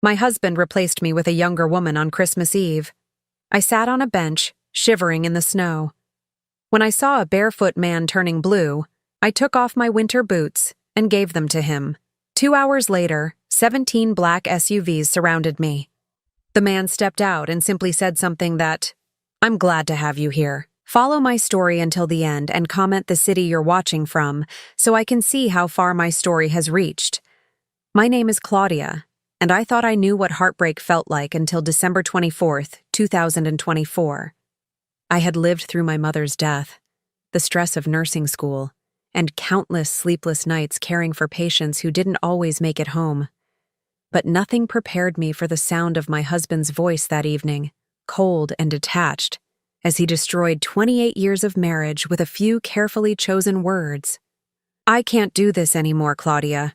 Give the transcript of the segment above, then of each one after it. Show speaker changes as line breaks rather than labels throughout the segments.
My husband replaced me with a younger woman on Christmas Eve. I sat on a bench, shivering in the snow. When I saw a barefoot man turning blue, I took off my winter boots and gave them to him. 2 hours later, 17 black SUVs surrounded me. The man stepped out and simply said something that, "I'm glad to have you here. Follow my story until the end and comment the city you're watching from so I can see how far my story has reached. My name is Claudia, and I thought I knew what heartbreak felt like until December 24th, 2024. I had lived through my mother's death, the stress of nursing school, and countless sleepless nights caring for patients who didn't always make it home. But nothing prepared me for the sound of my husband's voice that evening, cold and detached, as he destroyed 28 years of marriage with a few carefully chosen words. "I can't do this anymore, Claudia."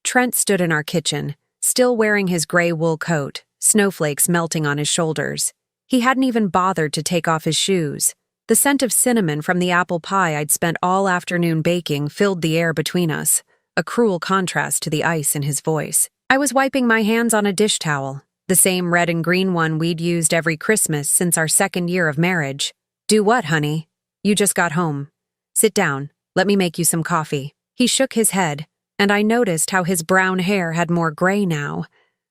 Trent stood in our kitchen, still wearing his gray wool coat, snowflakes melting on his shoulders. He hadn't even bothered to take off his shoes. The scent of cinnamon from the apple pie I'd spent all afternoon baking filled the air between us, a cruel contrast to the ice in his voice. I was wiping my hands on a dish towel, the same red and green one we'd used every Christmas since our 2nd year of marriage. "Do what, honey? You just got home. Sit down, let me make you some coffee." He shook his head, and I noticed how his brown hair had more gray now,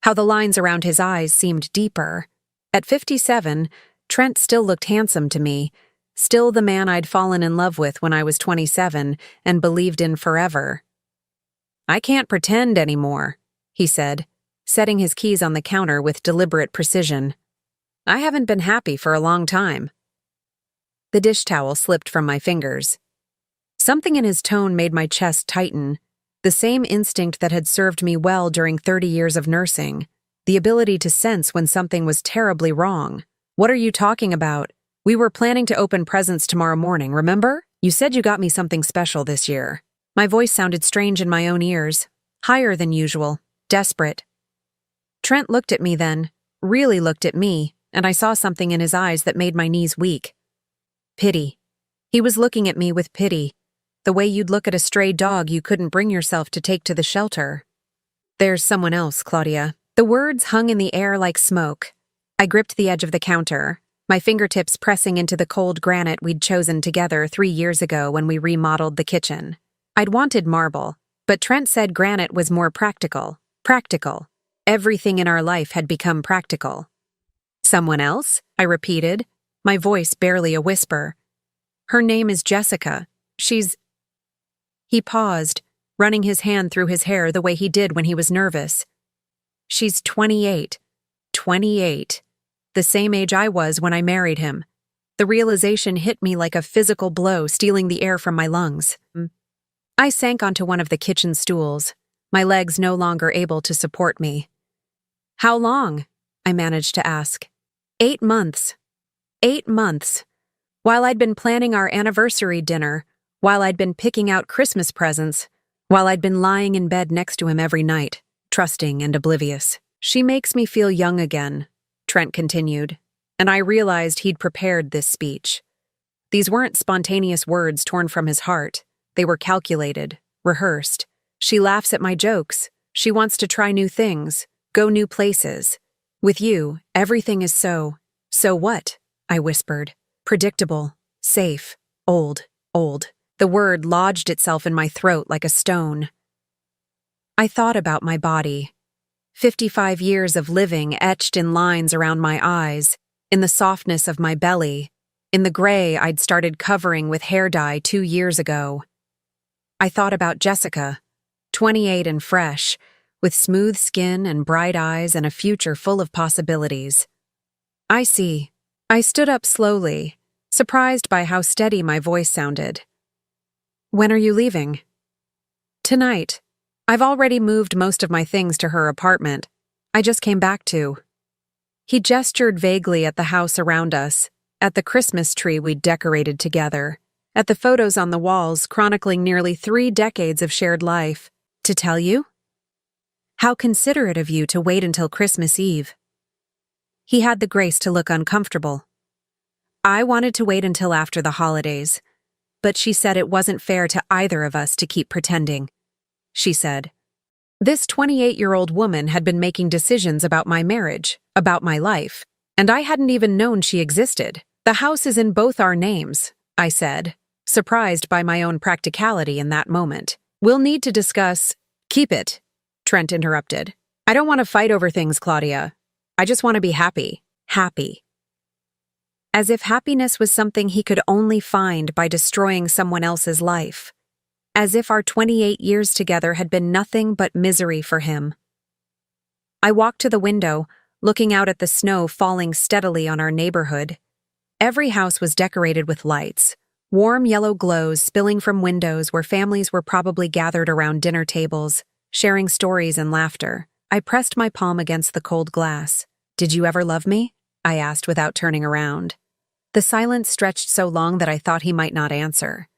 how the lines around his eyes seemed deeper. At 57, Trent still looked handsome to me, still the man I'd fallen in love with when I was 27 and believed in forever. "I can't pretend anymore," he said, setting his keys on the counter with deliberate precision. "I haven't been happy for a long time." The dish towel slipped from my fingers. Something in his tone made my chest tighten, the same instinct that had served me well during 30 years of nursing, the ability to sense when something was terribly wrong. "What are you talking about? We were planning to open presents tomorrow morning, remember? You said you got me something special this year." My voice sounded strange in my own ears, higher than usual, desperate. Trent looked at me then, really looked at me, and I saw something in his eyes that made my knees weak. Pity. He was looking at me with pity, the way you'd look at a stray dog you couldn't bring yourself to take to the shelter. "There's someone else, Claudia." The words hung in the air like smoke. I gripped the edge of the counter, my fingertips pressing into the cold granite we'd chosen together 3 years ago when we remodeled the kitchen. I'd wanted marble, but Trent said granite was more practical. Practical. Everything in our life had become practical. "Someone else?" I repeated, my voice barely a whisper. "Her name is Jessica. She's—" He paused, running his hand through his hair the way he did when he was nervous. "She's 28. 28. The same age I was when I married him." The realization hit me like a physical blow, stealing the air from my lungs. I sank onto one of the kitchen stools, my legs no longer able to support me. "How long?" I managed to ask. 8 months. 8 months. While I'd been planning our anniversary dinner, while I'd been picking out Christmas presents, while I'd been lying in bed next to him every night, trusting and oblivious. "She makes me feel young again," Trent continued, and I realized he'd prepared this speech. These weren't spontaneous words torn from his heart. They were calculated, rehearsed. "She laughs at my jokes. She wants to try new things, go new places. With you, everything is so what?" I whispered. "Predictable, safe, old. The word lodged itself in my throat like a stone. I thought about my body. 55 years of living etched in lines around my eyes, in the softness of my belly, in the gray I'd started covering with hair dye 2 years ago. I thought about Jessica, 28 and fresh, with smooth skin and bright eyes and a future full of possibilities. "I see." I stood up slowly, surprised by how steady my voice sounded. "When are you leaving?" "Tonight. I've already moved most of my things to her apartment. I just came back to." He gestured vaguely at the house around us, at the Christmas tree we'd decorated together, at the photos on the walls chronicling nearly 3 decades of shared life. "To tell you?" "How considerate of you to wait until Christmas Eve." He had the grace to look uncomfortable. "I wanted to wait until after the holidays, but she said it wasn't fair to either of us to keep pretending," she said. This 28-year-old woman had been making decisions about my marriage, about my life, and I hadn't even known she existed. The house is in both our names, I said, surprised by my own practicality in that moment. We'll need to discuss— Keep it, Trent interrupted. I don't want to fight over things, Claudia. I just want to be happy. Happy. As if happiness was something he could only find by destroying someone else's life. As if our 28 years together had been nothing but misery for him. I walked to the window, looking out at the snow falling steadily on our neighborhood. Every house was decorated with lights, warm yellow glows spilling from windows where families were probably gathered around dinner tables, sharing stories and laughter. I pressed my palm against the cold glass. Did you ever love me? I asked without turning around. The silence stretched so long that I thought he might not answer.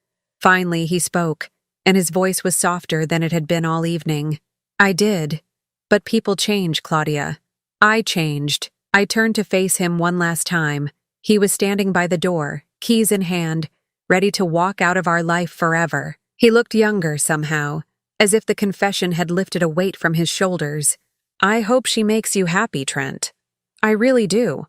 Finally, he spoke, and his voice was softer than it had been all evening. I did. But people change, Claudia. I changed. I turned to face him one last time. He was standing by the door, keys in hand, ready to walk out of our life forever. He looked younger somehow, as if the confession had lifted a weight from his shoulders. I hope she makes you happy, Trent. I really do.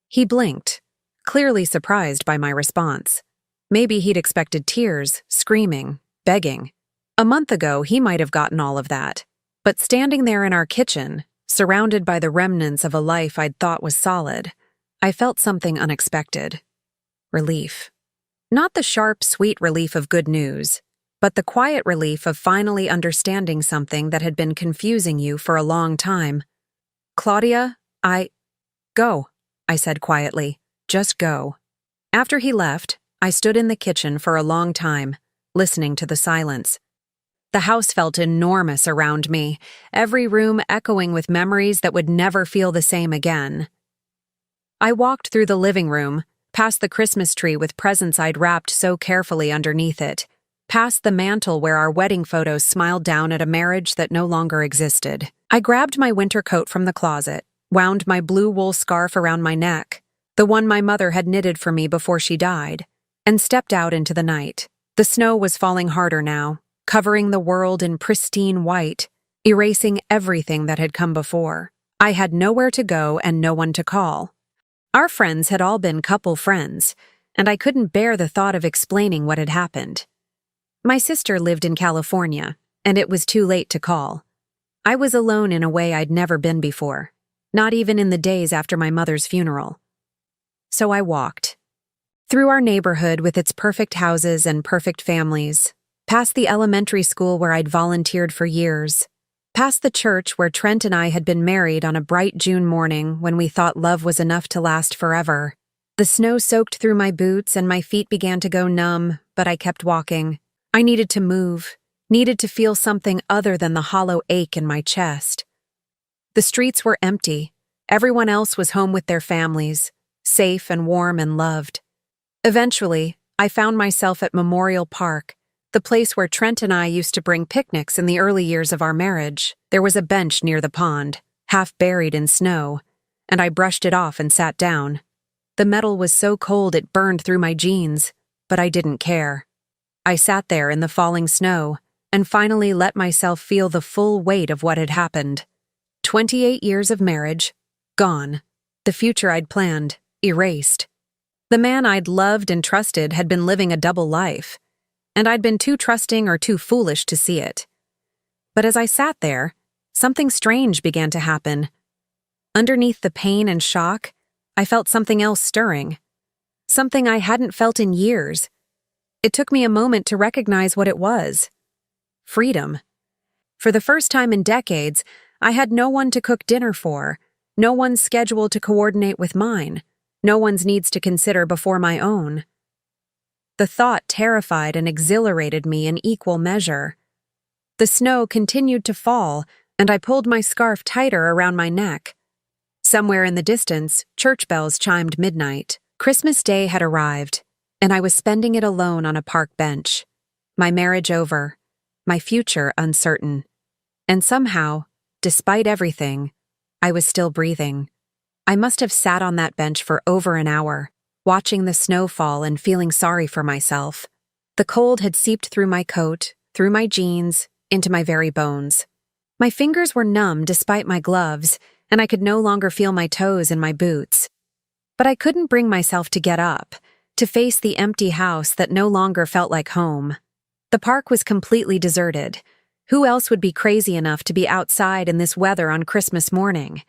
He blinked, clearly surprised by my response. Maybe he'd expected tears, screaming, begging. A month ago, he might have gotten all of that. But standing there in our kitchen, surrounded by the remnants of a life I'd thought was solid, I felt something unexpected. Relief. Not the sharp, sweet relief of good news, but the quiet relief of finally understanding something that had been confusing you for a long time. Claudia, Go, I said quietly. Just go. After he left, I stood in the kitchen for a long time, listening to the silence. The house felt enormous around me, every room echoing with memories that would never feel the same again. I walked through the living room, past the Christmas tree with presents I'd wrapped so carefully underneath it, past the mantel where our wedding photos smiled down at a marriage that no longer existed. I grabbed my winter coat from the closet, wound my blue wool scarf around my neck, the one my mother had knitted for me before she died, and stepped out into the night. The snow was falling harder now, covering the world in pristine white, erasing everything that had come before. I had nowhere to go and no one to call. Our friends had all been couple friends, and I couldn't bear the thought of explaining what had happened. My sister lived in California, and it was too late to call. I was alone in a way I'd never been before, not even in the days after my mother's funeral. So I walked. Through our neighborhood with its perfect houses and perfect families, past the elementary school where I'd volunteered for years, past the church where Trent and I had been married on a bright June morning when we thought love was enough to last forever. The snow soaked through my boots and my feet began to go numb, but I kept walking. I needed to move, needed to feel something other than the hollow ache in my chest. The streets were empty. Everyone else was home with their families, safe and warm and loved. Eventually, I found myself at Memorial Park, the place where Trent and I used to bring picnics in the early years of our marriage. There was a bench near the pond, half buried in snow, and I brushed it off and sat down. The metal was so cold it burned through my jeans, but I didn't care. I sat there in the falling snow and finally let myself feel the full weight of what had happened. 28 years of marriage, gone. The future I'd planned, erased. The man I'd loved and trusted had been living a double life, and I'd been too trusting or too foolish to see it. But as I sat there, something strange began to happen. Underneath the pain and shock, I felt something else stirring. Something I hadn't felt in years. It took me a moment to recognize what it was. Freedom. For the first time in decades, I had no one to cook dinner for, no one's schedule to coordinate with mine, no one's needs to consider before my own. The thought terrified and exhilarated me in equal measure. The snow continued to fall, and I pulled my scarf tighter around my neck. Somewhere in the distance, church bells chimed midnight. Christmas Day had arrived, and I was spending it alone on a park bench. My marriage over, my future uncertain. And somehow, despite everything, I was still breathing. I must have sat on that bench for over an hour, watching the snow fall and feeling sorry for myself. The cold had seeped through my coat, through my jeans, into my very bones. My fingers were numb despite my gloves, and I could no longer feel my toes in my boots. But I couldn't bring myself to get up, to face the empty house that no longer felt like home. The park was completely deserted. Who else would be crazy enough to be outside in this weather on Christmas morning?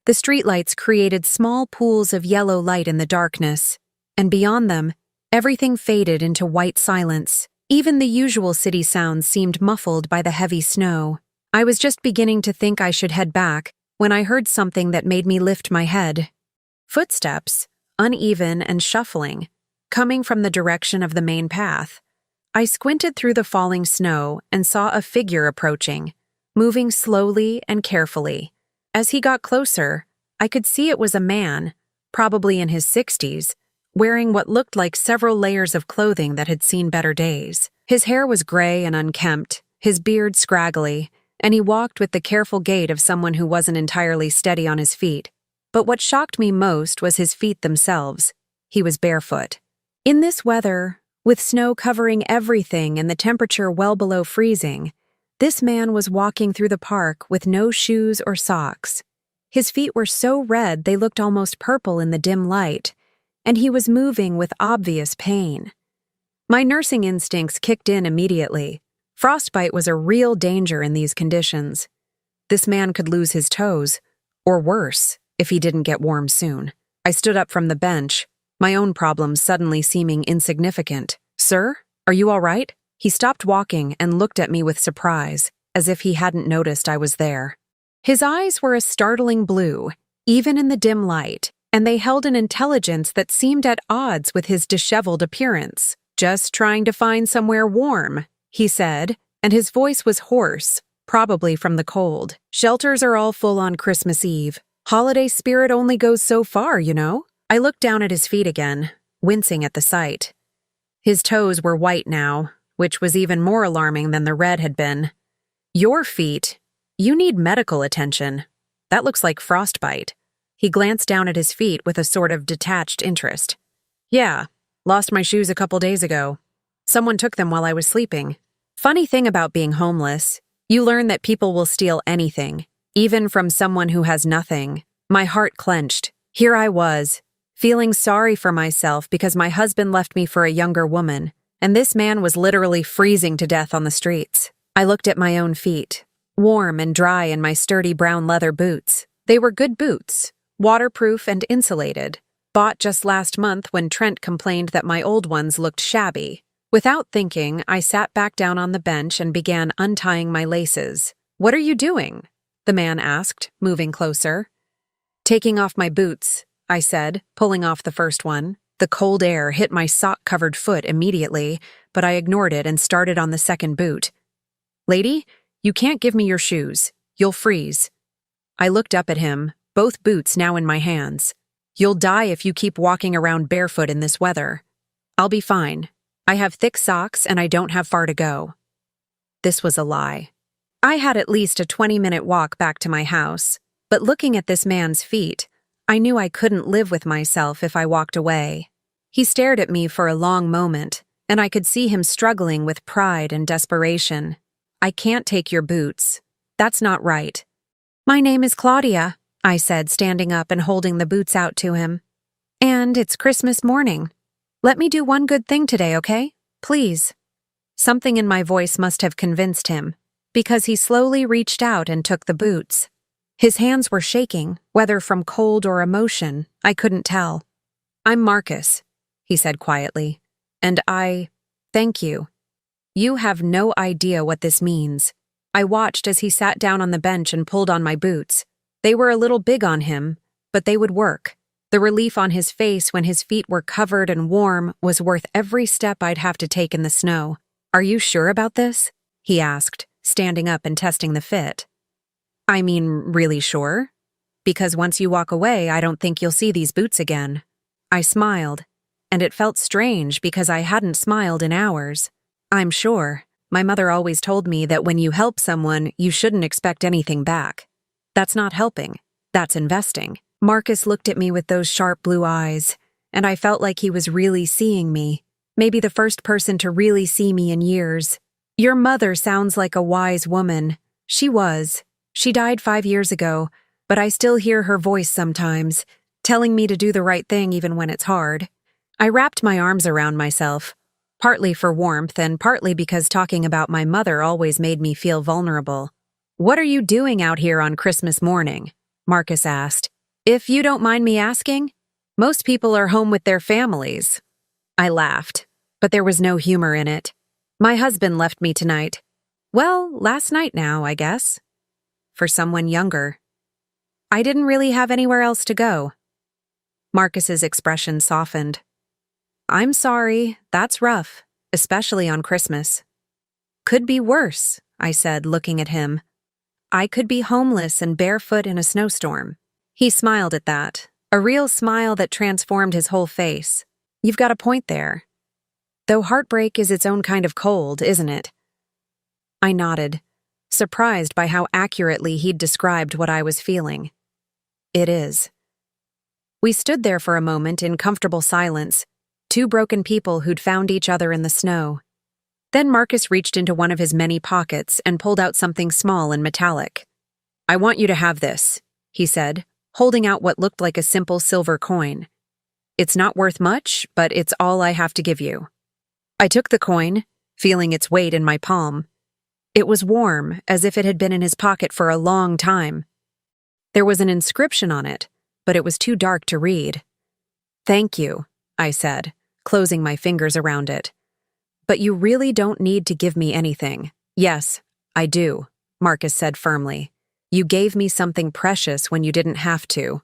The streetlights created small pools of yellow light in the darkness, and beyond them, everything faded into white silence. Even the usual city sounds seemed muffled by the heavy snow. I was just beginning to think I should head back when I heard something that made me lift my head. Footsteps, uneven and shuffling, coming from the direction of the main path. I squinted through the falling snow and saw a figure approaching, moving slowly and carefully. As he got closer, I could see it was a man, probably in his 60s, wearing what looked like several layers of clothing that had seen better days. His hair was gray and unkempt, his beard scraggly, and he walked with the careful gait of someone who wasn't entirely steady on his feet. But what shocked me most was his feet themselves. He was barefoot. In this weather, with snow covering everything and the temperature well below freezing, this man was walking through the park with no shoes or socks. His feet were so red they looked almost purple in the dim light, and he was moving with obvious pain. My nursing instincts kicked in immediately. Frostbite was a real danger in these conditions. This man could lose his toes, or worse, if he didn't get warm soon. I stood up from the bench, my own problems suddenly seeming insignificant. "Sir, are you all right?" He stopped walking and looked at me with surprise, as if he hadn't noticed I was there. His eyes were a startling blue, even in the dim light, and they held an intelligence that seemed at odds with his disheveled appearance. "Just trying to find somewhere warm," he said, and his voice was hoarse, probably from the cold. "Shelters are all full on Christmas Eve. Holiday spirit only goes so far, you know?" I looked down at his feet again, wincing at the sight. His toes were white now, which was even more alarming than the red had been. "Your feet? You need medical attention. That looks like frostbite." He glanced down at his feet with a sort of detached interest. "Yeah, lost my shoes a couple days ago. Someone took them while I was sleeping. Funny thing about being homeless, you learn that people will steal anything, even from someone who has nothing." My heart clenched. Here I was, feeling sorry for myself because my husband left me for a younger woman, and this man was literally freezing to death on the streets. I looked at my own feet, warm and dry in my sturdy brown leather boots. They were good boots, waterproof and insulated, bought just last month when Trent complained that my old ones looked shabby. Without thinking, I sat back down on the bench and began untying my laces. "What are you doing?" the man asked, moving closer. "Taking off my boots," I said, pulling off the first one. The cold air hit my sock-covered foot immediately, but I ignored it and started on the second boot. "Lady, you can't give me your shoes. You'll freeze." I looked up at him, both boots now in my hands. "You'll die if you keep walking around barefoot in this weather." "I'll be fine. I have thick socks and I don't have far to go." This was a lie. I had at least a 20-minute walk back to my house, but looking at this man's feet, I knew I couldn't live with myself if I walked away. He stared at me for a long moment, and I could see him struggling with pride and desperation. "I can't take your boots. That's not right." "My name is Claudia," I said, standing up and holding the boots out to him. "And it's Christmas morning. Let me do one good thing today, okay? Please." Something in my voice must have convinced him, because he slowly reached out and took the boots. His hands were shaking, whether from cold or emotion, I couldn't tell. "I'm Marcus," he said quietly, "and thank you. You have no idea what this means." I watched as he sat down on the bench and pulled on my boots. They were a little big on him, but they would work. The relief on his face when his feet were covered and warm was worth every step I'd have to take in the snow. "Are you sure about this?" he asked, standing up and testing the fit. "I mean, really sure? Because once you walk away, I don't think you'll see these boots again." I smiled, and it felt strange because I hadn't smiled in hours. "I'm sure. My mother always told me that when you help someone, you shouldn't expect anything back. That's not helping. That's investing." Marcus looked at me with those sharp blue eyes, and I felt like he was really seeing me. Maybe the first person to really see me in years. "Your mother sounds like a wise woman." She was. She died 5 years ago, but I still hear her voice sometimes, telling me to do the right thing even when it's hard. I wrapped my arms around myself, partly for warmth and partly because talking about my mother always made me feel vulnerable. "What are you doing out here on Christmas morning?" Marcus asked. "If you don't mind me asking, most people are home with their families." I laughed, but there was no humor in it. "My husband left me tonight. Well, last night now, I guess. For someone younger. I didn't really have anywhere else to go." Marcus's expression softened. "I'm sorry, that's rough, especially on Christmas." "Could be worse," I said, looking at him. "I could be homeless and barefoot in a snowstorm." He smiled at that, a real smile that transformed his whole face. "You've got a point there. Though heartbreak is its own kind of cold, isn't it?" I nodded, surprised by how accurately he'd described what I was feeling. "It is." We stood there for a moment in comfortable silence, two broken people who'd found each other in the snow. Then Marcus reached into one of his many pockets and pulled out something small and metallic. "I want you to have this," he said, holding out what looked like a simple silver coin. "It's not worth much, but it's all I have to give you." I took the coin, feeling its weight in my palm. It was warm, as if it had been in his pocket for a long time. There was an inscription on it, but it was too dark to read. "Thank you," I said, closing my fingers around it. "But you really don't need to give me anything." "Yes, I do," Marcus said firmly. "You gave me something precious when you didn't have to.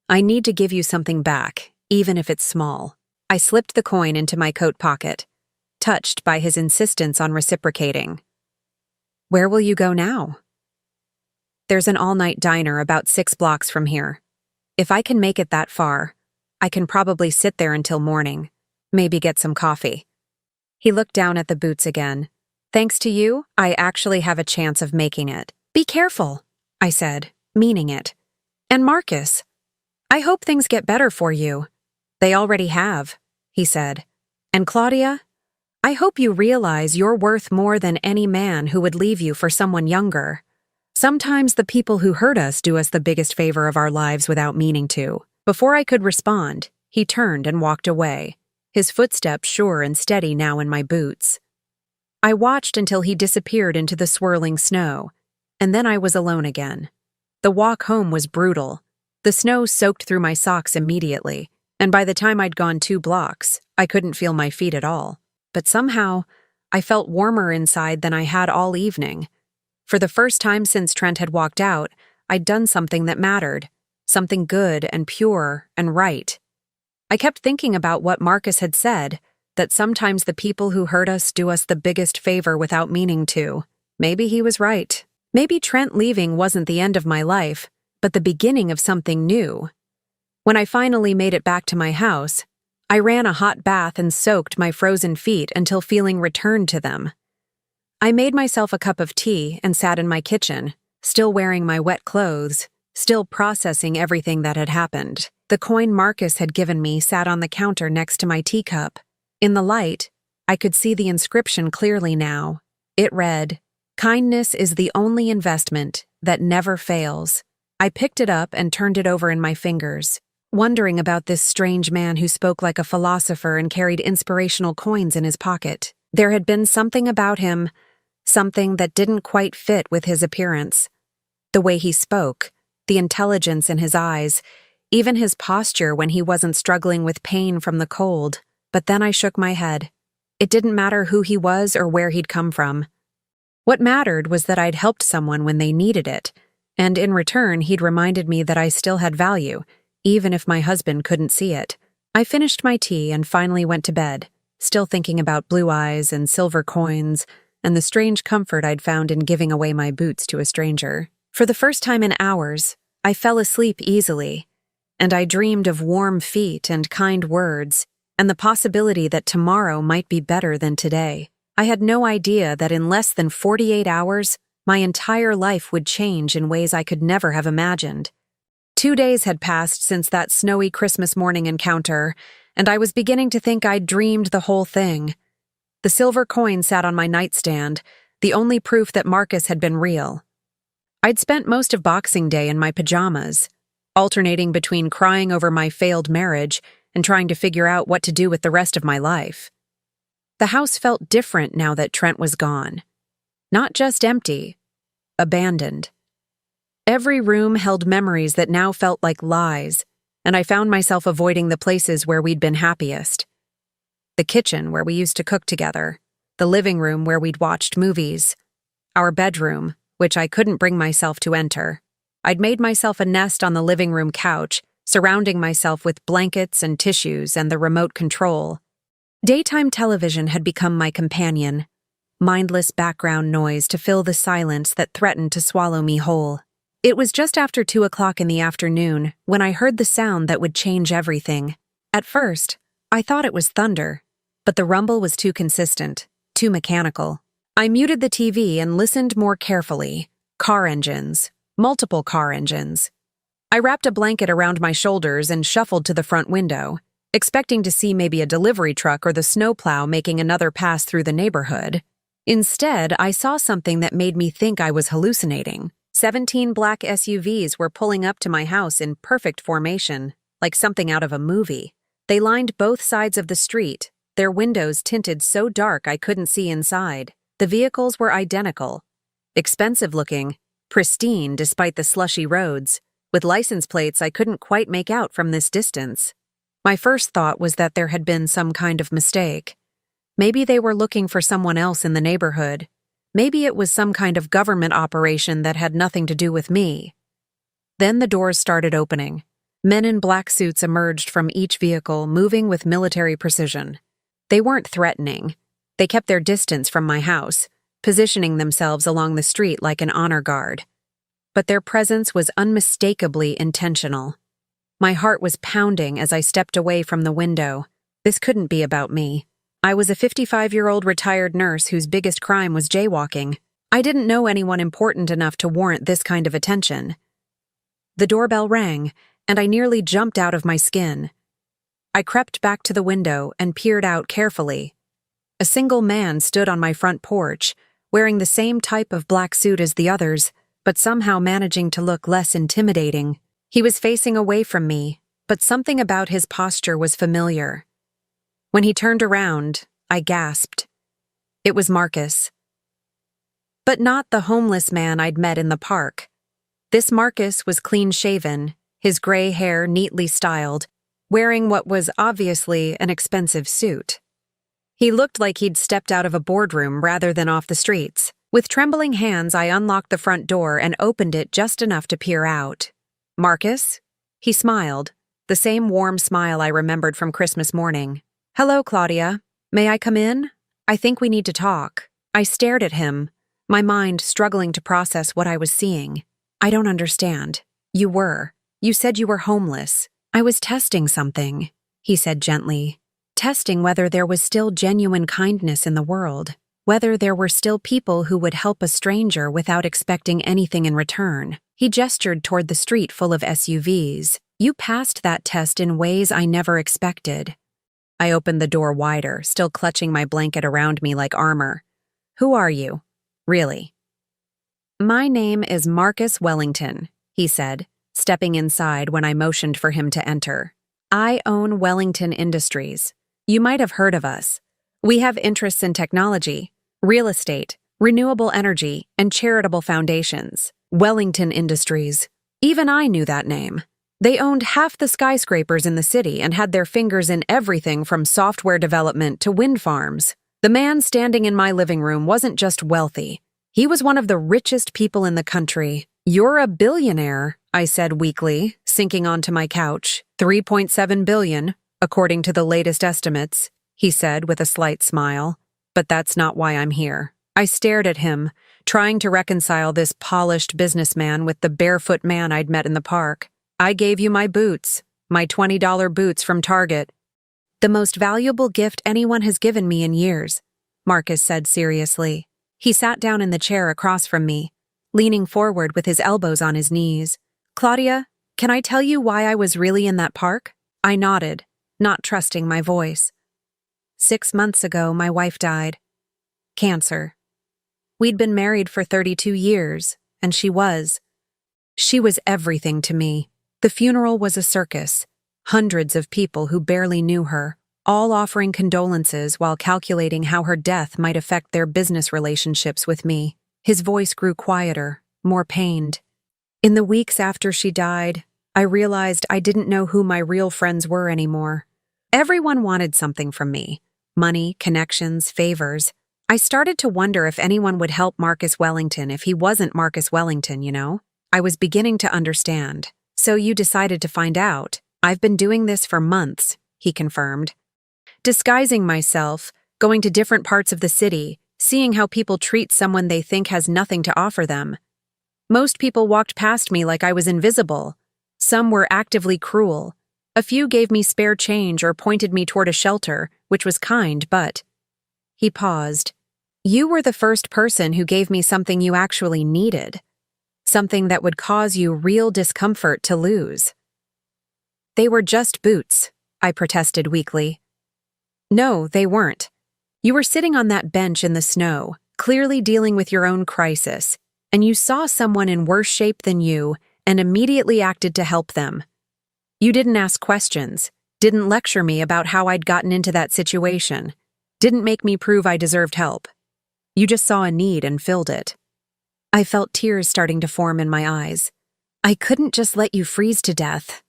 I need to give you something back, even if it's small." I slipped the coin into my coat pocket, touched by his insistence on reciprocating. "Where will you go now?" "There's an all-night diner about 6 blocks from here. If I can make it that far, I can probably sit there until morning, maybe get some coffee." He looked down at the boots again. "Thanks to you, I actually have a chance of making it." "Be careful," I said, meaning it. "And Marcus, I hope things get better for you." "They already have," he said. "And Claudia, I hope you realize you're worth more than any man who would leave you for someone younger. Sometimes the people who hurt us do us the biggest favor of our lives without meaning to." Before I could respond, he turned and walked away, his footsteps sure and steady now in my boots. I watched until he disappeared into the swirling snow, and then I was alone again. The walk home was brutal. The snow soaked through my socks immediately, and by the time I'd gone 2 blocks, I couldn't feel my feet at all. But somehow, I felt warmer inside than I had all evening. For the first time since Trent had walked out, I'd done something that mattered, something good and pure and right. I kept thinking about what Marcus had said, that sometimes the people who hurt us do us the biggest favor without meaning to. Maybe he was right. Maybe Trent leaving wasn't the end of my life, but the beginning of something new. When I finally made it back to my house, I ran a hot bath and soaked my frozen feet until feeling returned to them. I made myself a cup of tea and sat in my kitchen, still wearing my wet clothes, still processing everything that had happened. The coin Marcus had given me sat on the counter next to my teacup. In the light, I could see the inscription clearly now. It read, "Kindness is the only investment that never fails." I picked it up and turned it over in my fingers, wondering about this strange man who spoke like a philosopher and carried inspirational coins in his pocket. There had been something about him, something that didn't quite fit with his appearance. The way he spoke, the intelligence in his eyes, even his posture when he wasn't struggling with pain from the cold. But then I shook my head. It didn't matter who he was or where he'd come from. What mattered was that I'd helped someone when they needed it, and in return he'd reminded me that I still had value, even if my husband couldn't see it. I finished my tea and finally went to bed, still thinking about blue eyes and silver coins and the strange comfort I'd found in giving away my boots to a stranger. For the first time in hours, I fell asleep easily, and I dreamed of warm feet and kind words, and the possibility that tomorrow might be better than today. I had no idea that in less than 48 hours, my entire life would change in ways I could never have imagined. 2 days had passed since that snowy Christmas morning encounter, and I was beginning to think I'd dreamed the whole thing. The silver coin sat on my nightstand, the only proof that Marcus had been real. I'd spent most of Boxing Day in my pajamas, alternating between crying over my failed marriage and trying to figure out what to do with the rest of my life. The house felt different now that Trent was gone. Not just empty, abandoned. Every room held memories that now felt like lies, and I found myself avoiding the places where we'd been happiest. The kitchen where we used to cook together, the living room where we'd watched movies, our bedroom, which I couldn't bring myself to enter. I'd made myself a nest on the living room couch, surrounding myself with blankets and tissues and the remote control. Daytime television had become my companion, mindless background noise to fill the silence that threatened to swallow me whole. It was just after 2 o'clock in the afternoon when I heard the sound that would change everything. At first, I thought it was thunder, but the rumble was too consistent, too mechanical. I muted the TV and listened more carefully. Car engines. Multiple car engines. I wrapped a blanket around my shoulders and shuffled to the front window, expecting to see maybe a delivery truck or the snowplow making another pass through the neighborhood. Instead, I saw something that made me think I was hallucinating. 17 black SUVs were pulling up to my house in perfect formation, like something out of a movie. They lined both sides of the street, their windows tinted so dark I couldn't see inside. The vehicles were identical. Expensive-looking, pristine despite the slushy roads, with license plates I couldn't quite make out from this distance. My first thought was that there had been some kind of mistake. Maybe they were looking for someone else in the neighborhood. Maybe it was some kind of government operation that had nothing to do with me. Then the doors started opening. Men in black suits emerged from each vehicle, moving with military precision. They weren't threatening. They kept their distance from my house, positioning themselves along the street like an honor guard. But their presence was unmistakably intentional. My heart was pounding as I stepped away from the window. This couldn't be about me. I was a 55-year-old retired nurse whose biggest crime was jaywalking. I didn't know anyone important enough to warrant this kind of attention. The doorbell rang, and I nearly jumped out of my skin. I crept back to the window and peered out carefully. A single man stood on my front porch, wearing the same type of black suit as the others, but somehow managing to look less intimidating. He was facing away from me, but something about his posture was familiar. When he turned around, I gasped. It was Marcus. But not the homeless man I'd met in the park. This Marcus was clean-shaven, his gray hair neatly styled, wearing what was obviously an expensive suit. He looked like he'd stepped out of a boardroom rather than off the streets. With trembling hands, I unlocked the front door and opened it just enough to peer out. "Marcus?" He smiled, the same warm smile I remembered from Christmas morning. "Hello, Claudia. May I come in? I think we need to talk." I stared at him, my mind struggling to process what I was seeing. "I don't understand. You said you were homeless. I was testing something," he said gently. Testing whether there was still genuine kindness in the world, whether there were still people who would help a stranger without expecting anything in return. He gestured toward the street full of SUVs. "You passed that test in ways I never expected." I opened the door wider, still clutching my blanket around me like armor. "Who are you? Really?" "My name is Marcus Wellington," he said, stepping inside when I motioned for him to enter. "I own Wellington Industries. You might have heard of us. We have interests in technology, real estate, renewable energy, and charitable foundations." Wellington Industries. Even I knew that name. They owned half the skyscrapers in the city and had their fingers in everything from software development to wind farms. The man standing in my living room wasn't just wealthy. He was one of the richest people in the country. "You're a billionaire," I said weakly, sinking onto my couch. $3.7 billion, according to the latest estimates, he said with a slight smile. "But that's not why I'm here." I stared at him, trying to reconcile this polished businessman with the barefoot man I'd met in the park. "I gave you my boots, my $20 boots from Target." "The most valuable gift anyone has given me in years," Marcus said seriously. He sat down in the chair across from me, leaning forward with his elbows on his knees. "Claudia, can I tell you why I was really in that park?" I nodded, not trusting my voice. 6 months ago, my wife died. Cancer. We'd been married for 32 years, and she was. She was everything to me. The funeral was a circus. Hundreds of people who barely knew her, all offering condolences while calculating how her death might affect their business relationships with me. His voice grew quieter, more pained. In the weeks after she died, I realized I didn't know who my real friends were anymore. Everyone wanted something from me. Money, connections, favors. I started to wonder if anyone would help Marcus Wellington if he wasn't Marcus Wellington, you know? I was beginning to understand. So you decided to find out. I've been doing this for months, he confirmed. Disguising myself, going to different parts of the city, seeing how people treat someone they think has nothing to offer them. Most people walked past me like I was invisible. Some were actively cruel. A few gave me spare change or pointed me toward a shelter, which was kind, but... He paused. You were the first person who gave me something you actually needed. Something that would cause you real discomfort to lose. They were just boots, I protested weakly. No, they weren't. You were sitting on that bench in the snow, clearly dealing with your own crisis, and you saw someone in worse shape than you and immediately acted to help them. You didn't ask questions, didn't lecture me about how I'd gotten into that situation, didn't make me prove I deserved help. You just saw a need and filled it. I felt tears starting to form in my eyes. I couldn't just let you freeze to death.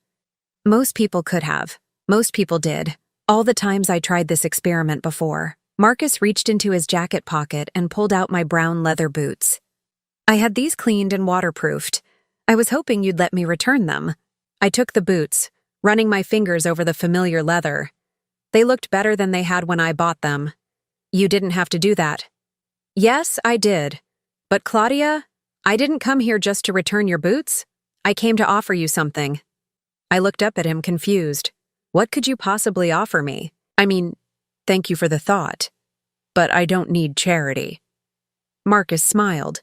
Most people could have. Most people did. All the times I tried this experiment before. Marcus reached into his jacket pocket and pulled out my brown leather boots. I had these cleaned and waterproofed. I was hoping you'd let me return them. I took the boots, running my fingers over the familiar leather. They looked better than they had when I bought them. You didn't have to do that. Yes, I did. But Claudia, I didn't come here just to return your boots. I came to offer you something. I looked up at him confused. What could you possibly offer me? I mean, thank you for the thought. But I don't need charity. Marcus smiled.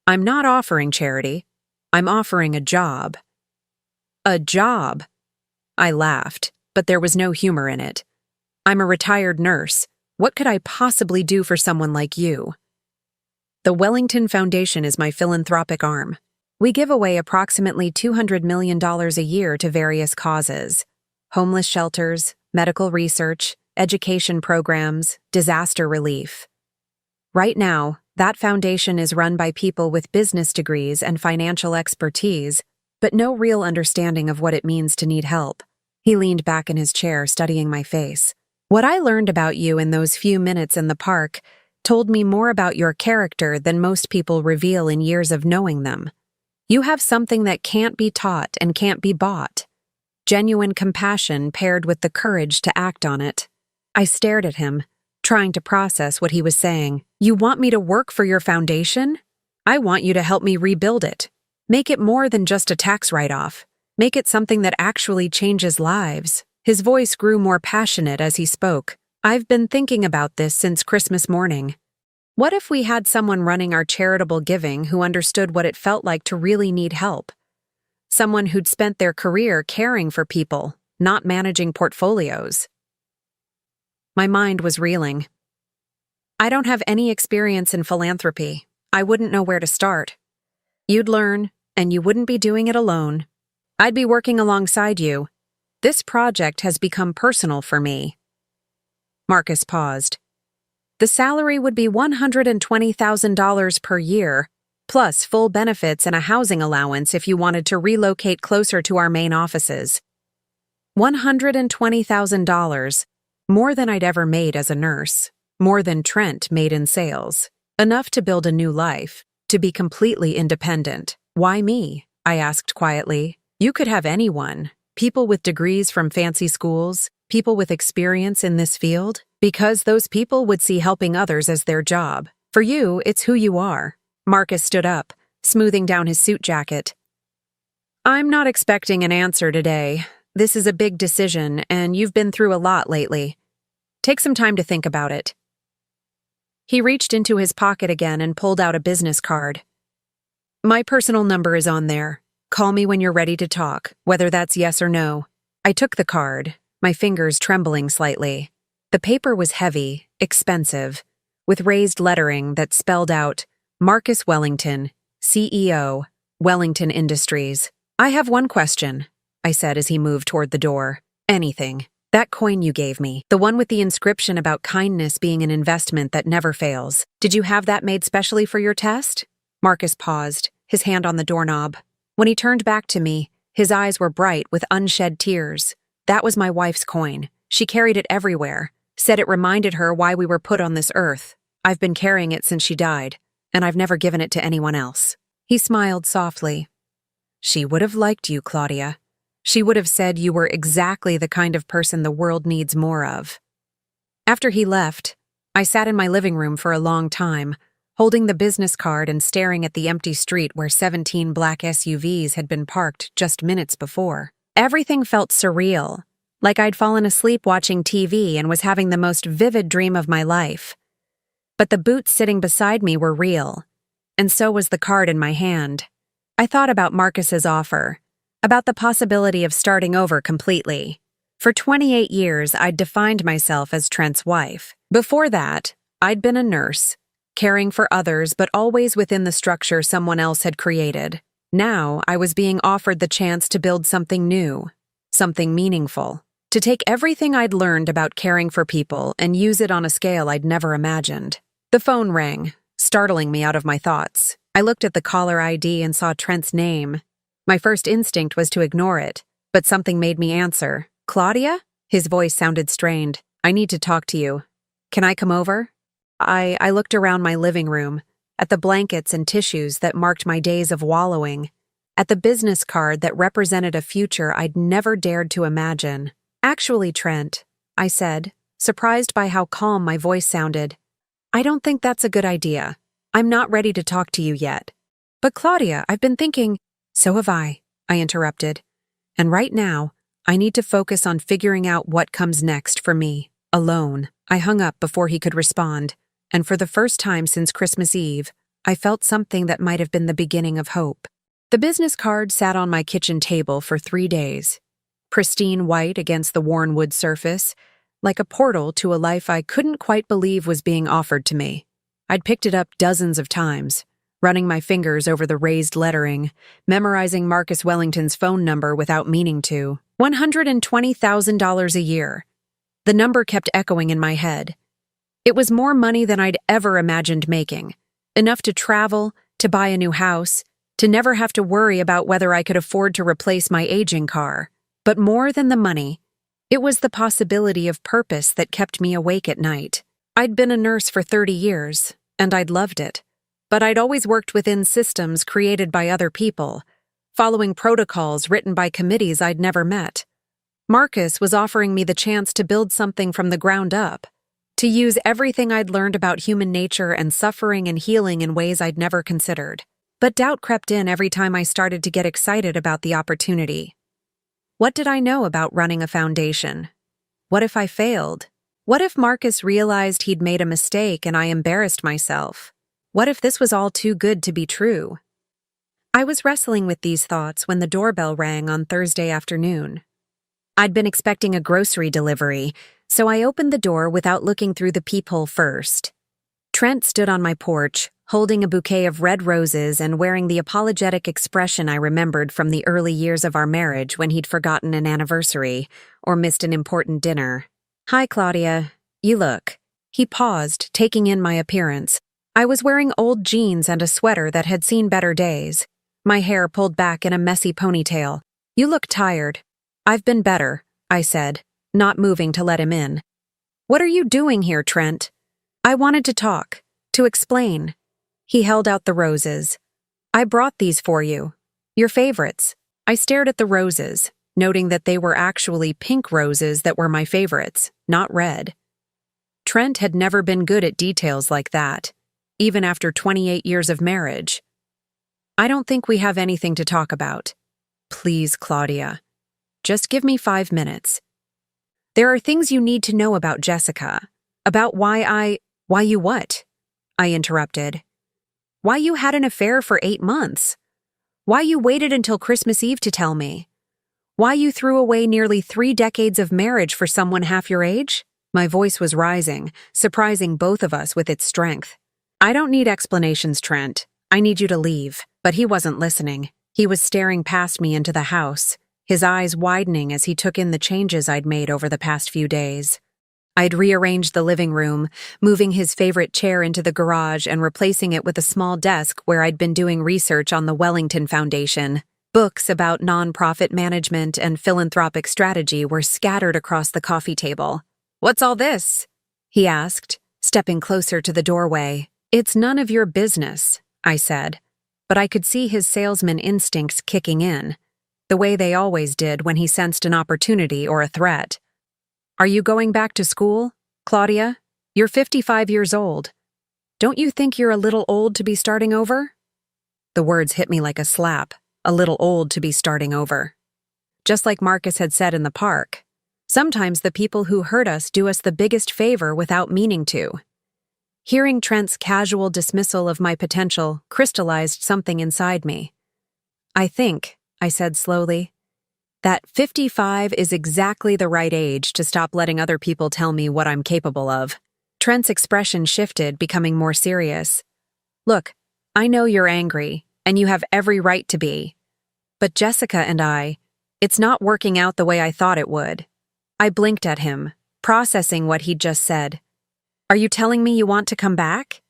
I'm not offering charity. I'm offering a job. A job? I laughed, but there was no humor in it. I'm a retired nurse. What could I possibly do for someone like you? The Wellington Foundation is my philanthropic arm. We give away approximately $200 million a year to various causes: homeless shelters, medical research, education programs, disaster relief. Right now, that foundation is run by people with business degrees and financial expertise, but no real understanding of what it means to need help. He leaned back in his chair, studying my face. What I learned about you in those few minutes in the park told me more about your character than most people reveal in years of knowing them. You have something that can't be taught and can't be bought. Genuine compassion paired with the courage to act on it. I stared at him, trying to process what he was saying. You want me to work for your foundation? I want you to help me rebuild it. Make it more than just a tax write-off. Make it something that actually changes lives. His voice grew more passionate as he spoke. I've been thinking about this since Christmas morning. What if we had someone running our charitable giving who understood what it felt like to really need help? Someone who'd spent their career caring for people, not managing portfolios. My mind was reeling. I don't have any experience in philanthropy. I wouldn't know where to start. You'd learn, and you wouldn't be doing it alone. I'd be working alongside you. This project has become personal for me. Marcus paused. The salary would be $120,000 per year, plus full benefits and a housing allowance if you wanted to relocate closer to our main offices. $120,000, more than I'd ever made as a nurse, more than Trent made in sales, enough to build a new life, to be completely independent. Why me? I asked quietly. You could have anyone, people with degrees from fancy schools, people with experience in this field, because those people would see helping others as their job. For you, it's who you are. Marcus stood up, smoothing down his suit jacket. I'm not expecting an answer today. This is a big decision, and you've been through a lot lately. Take some time to think about it. He reached into his pocket again and pulled out a business card. My personal number is on there. Call me when you're ready to talk, whether that's yes or no. I took the card, my fingers trembling slightly. The paper was heavy, expensive, with raised lettering that spelled out Marcus Wellington, CEO, Wellington Industries. I have one question, I said as he moved toward the door. Anything. That coin you gave me, the one with the inscription about kindness being an investment that never fails. Did you have that made specially for your test? Marcus paused, his hand on the doorknob. When he turned back to me, his eyes were bright with unshed tears. That was my wife's coin. She carried it everywhere, said it reminded her why we were put on this earth. I've been carrying it since she died, and I've never given it to anyone else. He smiled softly. She would have liked you, Claudia. She would have said you were exactly the kind of person the world needs more of. After he left, I sat in my living room for a long time, holding the business card and staring at the empty street where 17 black SUVs had been parked just minutes before. Everything felt surreal, like I'd fallen asleep watching TV and was having the most vivid dream of my life. But the boots sitting beside me were real, and so was the card in my hand. I thought about Marcus's offer, about the possibility of starting over completely. For 28 years, I'd defined myself as Trent's wife. Before that, I'd been a nurse, caring for others but always within the structure someone else had created. Now, I was being offered the chance to build something new, something meaningful, to take everything I'd learned about caring for people and use it on a scale I'd never imagined. The phone rang, startling me out of my thoughts. I looked at the caller ID and saw Trent's name. My first instinct was to ignore it, but something made me answer. Claudia? His voice sounded strained. I need to talk to you. Can I come over? I looked around my living room, at the blankets and tissues that marked my days of wallowing, at the business card that represented a future I'd never dared to imagine. Actually, Trent, I said, surprised by how calm my voice sounded, I don't think that's a good idea. I'm not ready to talk to you yet. But Claudia, I've been thinking— So have I interrupted. And right now, I need to focus on figuring out what comes next for me, alone. I hung up before he could respond, and for the first time since Christmas Eve, I felt something that might have been the beginning of hope. The business card sat on my kitchen table for 3 days, pristine white against the worn wood surface, like a portal to a life I couldn't quite believe was being offered to me. I'd picked it up dozens of times, running my fingers over the raised lettering, memorizing Marcus Wellington's phone number without meaning to. $120,000 a year. The number kept echoing in my head. It was more money than I'd ever imagined making. Enough to travel, to buy a new house, to never have to worry about whether I could afford to replace my aging car. But more than the money, it was the possibility of purpose that kept me awake at night. I'd been a nurse for 30 years, and I'd loved it. But I'd always worked within systems created by other people, following protocols written by committees I'd never met. Marcus was offering me the chance to build something from the ground up, to use everything I'd learned about human nature and suffering and healing in ways I'd never considered. But doubt crept in every time I started to get excited about the opportunity. What did I know about running a foundation? What if I failed? What if Marcus realized he'd made a mistake and I embarrassed myself? What if this was all too good to be true? I was wrestling with these thoughts when the doorbell rang on Thursday afternoon. I'd been expecting a grocery delivery, so I opened the door without looking through the peephole first. Trent stood on my porch, holding a bouquet of red roses and wearing the apologetic expression I remembered from the early years of our marriage when he'd forgotten an anniversary or missed an important dinner. Hi, Claudia. You look. He paused, taking in my appearance. I was wearing old jeans and a sweater that had seen better days, my hair pulled back in a messy ponytail. You look tired. I've been better, I said, not moving to let him in. What are you doing here, Trent? I wanted to talk, to explain. He held out the roses. I brought these for you. Your favorites. I stared at the roses, noting that they were actually pink roses that were my favorites, not red. Trent had never been good at details like that, even after 28 years of marriage. I don't think we have anything to talk about. Please, Claudia. Just give me 5 minutes. There are things you need to know about Jessica. About why you what? I interrupted. Why you had an affair for 8 months. Why you waited until Christmas Eve to tell me. Why you threw away nearly 3 decades of marriage for someone half your age? My voice was rising, surprising both of us with its strength. I don't need explanations, Trent. I need you to leave. But he wasn't listening. He was staring past me into the house, his eyes widening as he took in the changes I'd made over the past few days. I'd rearranged the living room, moving his favorite chair into the garage and replacing it with a small desk where I'd been doing research on the Wellington Foundation. Books about nonprofit management and philanthropic strategy were scattered across the coffee table. "What's all this?" he asked, stepping closer to the doorway. "It's none of your business," I said, but I could see his salesman instincts kicking in, the way they always did when he sensed an opportunity or a threat. "Are you going back to school, Claudia? You're 55 years old. Don't you think you're a little old to be starting over?" The words hit me like a slap, a little old to be starting over. Just like Marcus had said in the park, sometimes the people who hurt us do us the biggest favor without meaning to. Hearing Trent's casual dismissal of my potential crystallized something inside me. "I think," I said slowly, "that 55 is exactly the right age to stop letting other people tell me what I'm capable of." Trent's expression shifted, becoming more serious. "Look, I know you're angry, and you have every right to be. But Jessica and it's not working out the way I thought it would." I blinked at him, processing what he'd just said. "Are you telling me you want to come back?"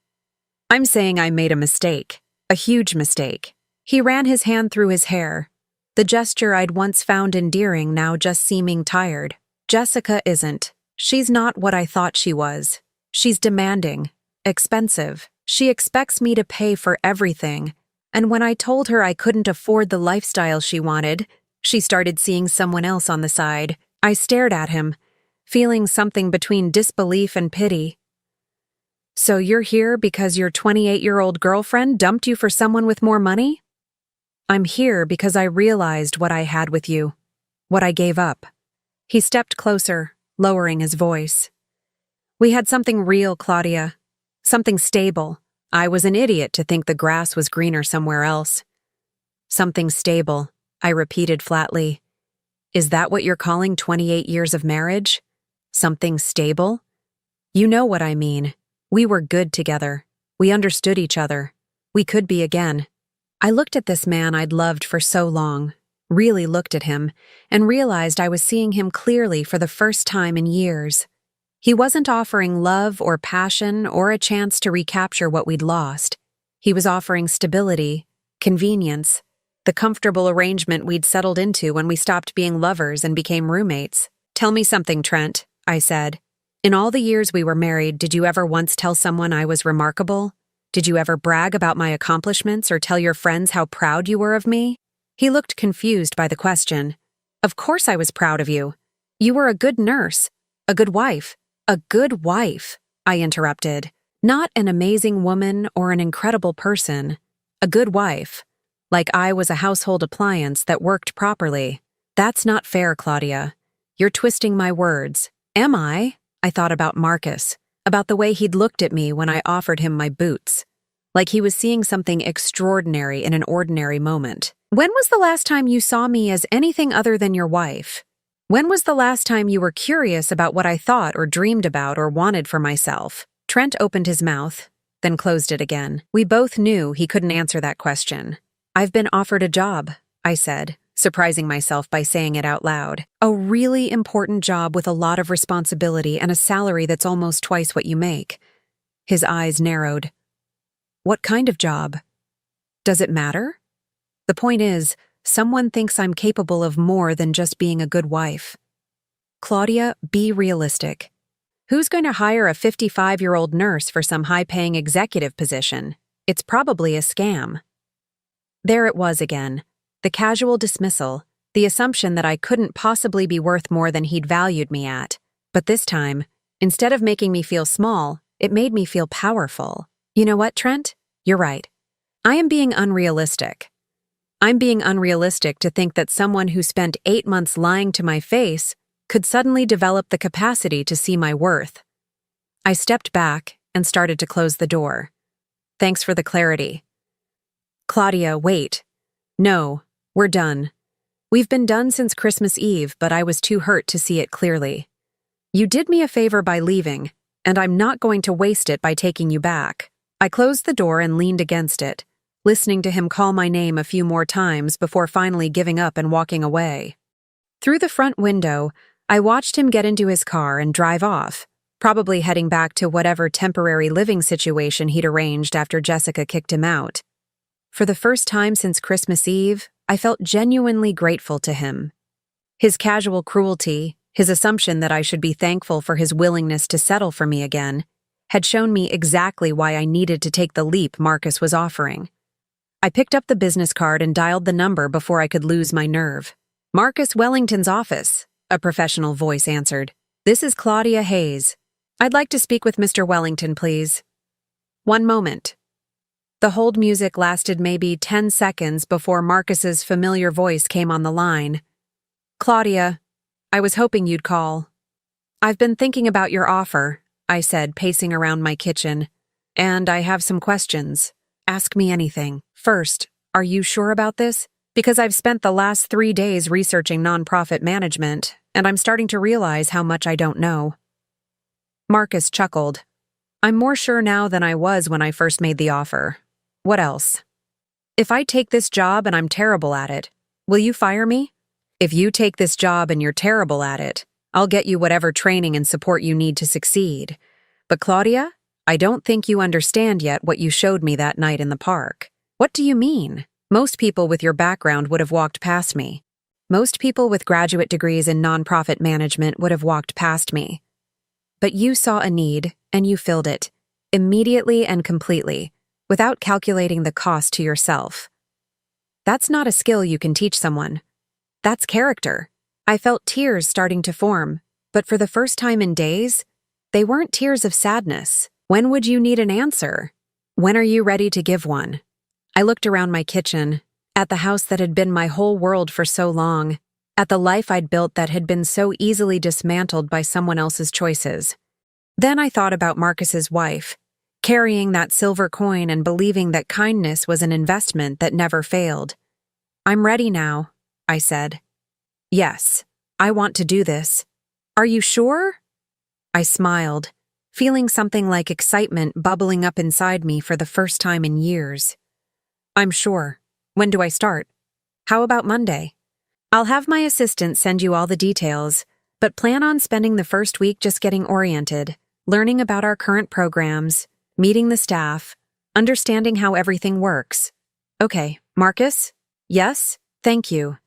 "I'm saying I made a mistake, a huge mistake." He ran his hand through his hair, the gesture I'd once found endearing now just seeming tired. "Jessica isn't. She's not what I thought she was. She's demanding, expensive. She expects me to pay for everything. And when I told her I couldn't afford the lifestyle she wanted, she started seeing someone else on the side." I stared at him, feeling something between disbelief and pity. "So you're here because your 28-year-old girlfriend dumped you for someone with more money?" "I'm here because I realized what I had with you, what I gave up." He stepped closer, lowering his voice. "We had something real, Claudia. Something stable. I was an idiot to think the grass was greener somewhere else." "Something stable," I repeated flatly. "Is that what you're calling 28 years of marriage? Something stable? You know what I mean. We were good together. We understood each other. We could be again." I looked at this man I'd loved for so long, really looked at him, and realized I was seeing him clearly for the first time in years. He wasn't offering love or passion or a chance to recapture what we'd lost. He was offering stability, convenience, the comfortable arrangement we'd settled into when we stopped being lovers and became roommates. "Tell me something, Trent," I said. "In all the years we were married, did you ever once tell someone I was remarkable? Did you ever brag about my accomplishments or tell your friends how proud you were of me?" He looked confused by the question. "Of course I was proud of you. You were a good nurse, a good wife." "A good wife," I interrupted. "Not an amazing woman or an incredible person. A good wife. Like I was a household appliance that worked properly." "That's not fair, Claudia. You're twisting my words." "Am I?" I thought about Marcus, about the way he'd looked at me when I offered him my boots. Like he was seeing something extraordinary in an ordinary moment. "When was the last time you saw me as anything other than your wife? When was the last time you were curious about what I thought or dreamed about or wanted for myself?" Trent opened his mouth, then closed it again. We both knew he couldn't answer that question. "I've been offered a job," I said, surprising myself by saying it out loud. "A really important job with a lot of responsibility and a salary that's almost twice what you make." His eyes narrowed. "What kind of job? Does it matter? The point is, someone thinks I'm capable of more than just being a good wife." "Claudia, be realistic. Who's going to hire a 55-year-old nurse for some high-paying executive position? It's probably a scam." There it was again, the casual dismissal, the assumption that I couldn't possibly be worth more than he'd valued me at. But this time, instead of making me feel small, it made me feel powerful. "You know what, Trent? You're right. I am being unrealistic. I'm being unrealistic to think that someone who spent 8 months lying to my face could suddenly develop the capacity to see my worth." I stepped back and started to close the door. "Thanks for the clarity." "Claudia, wait. No, we're done. We've been done since Christmas Eve, but I was too hurt to see it clearly. You did me a favor by leaving, and I'm not going to waste it by taking you back." I closed the door and leaned against it, listening to him call my name a few more times before finally giving up and walking away. Through the front window, I watched him get into his car and drive off, probably heading back to whatever temporary living situation he'd arranged after Jessica kicked him out. For the first time since Christmas Eve, I felt genuinely grateful to him. His casual cruelty, his assumption that I should be thankful for his willingness to settle for me again, had shown me exactly why I needed to take the leap Marcus was offering. I picked up the business card and dialed the number before I could lose my nerve. "Marcus Wellington's office," a professional voice answered. "This is Claudia Hayes. I'd like to speak with Mr. Wellington, please." "One moment." The hold music lasted maybe 10 seconds before Marcus's familiar voice came on the line. "Claudia, I was hoping you'd call." "I've been thinking about your offer," I said, pacing around my kitchen. "And I have some questions. Ask me anything. First, are you sure about this? Because I've spent the last 3 days researching nonprofit management, and I'm starting to realize how much I don't know." Marcus chuckled. "I'm more sure now than I was when I first made the offer. What else? If I take this job and I'm terrible at it, will you fire me? If you take this job and you're terrible at it, I'll get you whatever training and support you need to succeed. But Claudia, I don't think you understand yet what you showed me that night in the park." "What do you mean?" "Most people with your background would have walked past me. Most people with graduate degrees in nonprofit management would have walked past me. But you saw a need, and you filled it, immediately and completely, without calculating the cost to yourself. That's not a skill you can teach someone. That's character." I felt tears starting to form, but for the first time in days, they weren't tears of sadness. When would you need an answer? When are you ready to give one? I looked around my kitchen, at the house that had been my whole world for so long, at the life I'd built that had been so easily dismantled by someone else's choices. Then I thought about Marcus's wife, carrying that silver coin and believing that kindness was an investment that never failed. "I'm ready now," I said. "Yes, I want to do this." "Are you sure?" I smiled, feeling something like excitement bubbling up inside me for the first time in years. "I'm sure. When do I start?" "How about Monday? I'll have my assistant send you all the details, but plan on spending the first week just getting oriented, learning about our current programs, meeting the staff, understanding how everything works." "Okay, Marcus?" "Yes, thank you.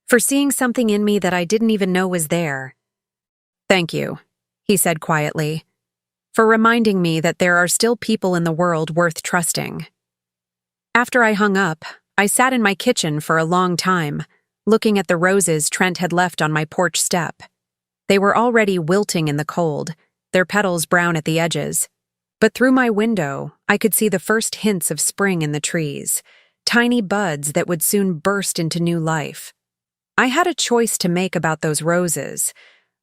For seeing something in me that I didn't even know was there." "Thank you," he said quietly. "For reminding me that there are still people in the world worth trusting." After I hung up, I sat in my kitchen for a long time, looking at the roses Trent had left on my porch step. They were already wilting in the cold, their petals brown at the edges. But through my window, I could see the first hints of spring in the trees, tiny buds that would soon burst into new life. I had a choice to make about those roses.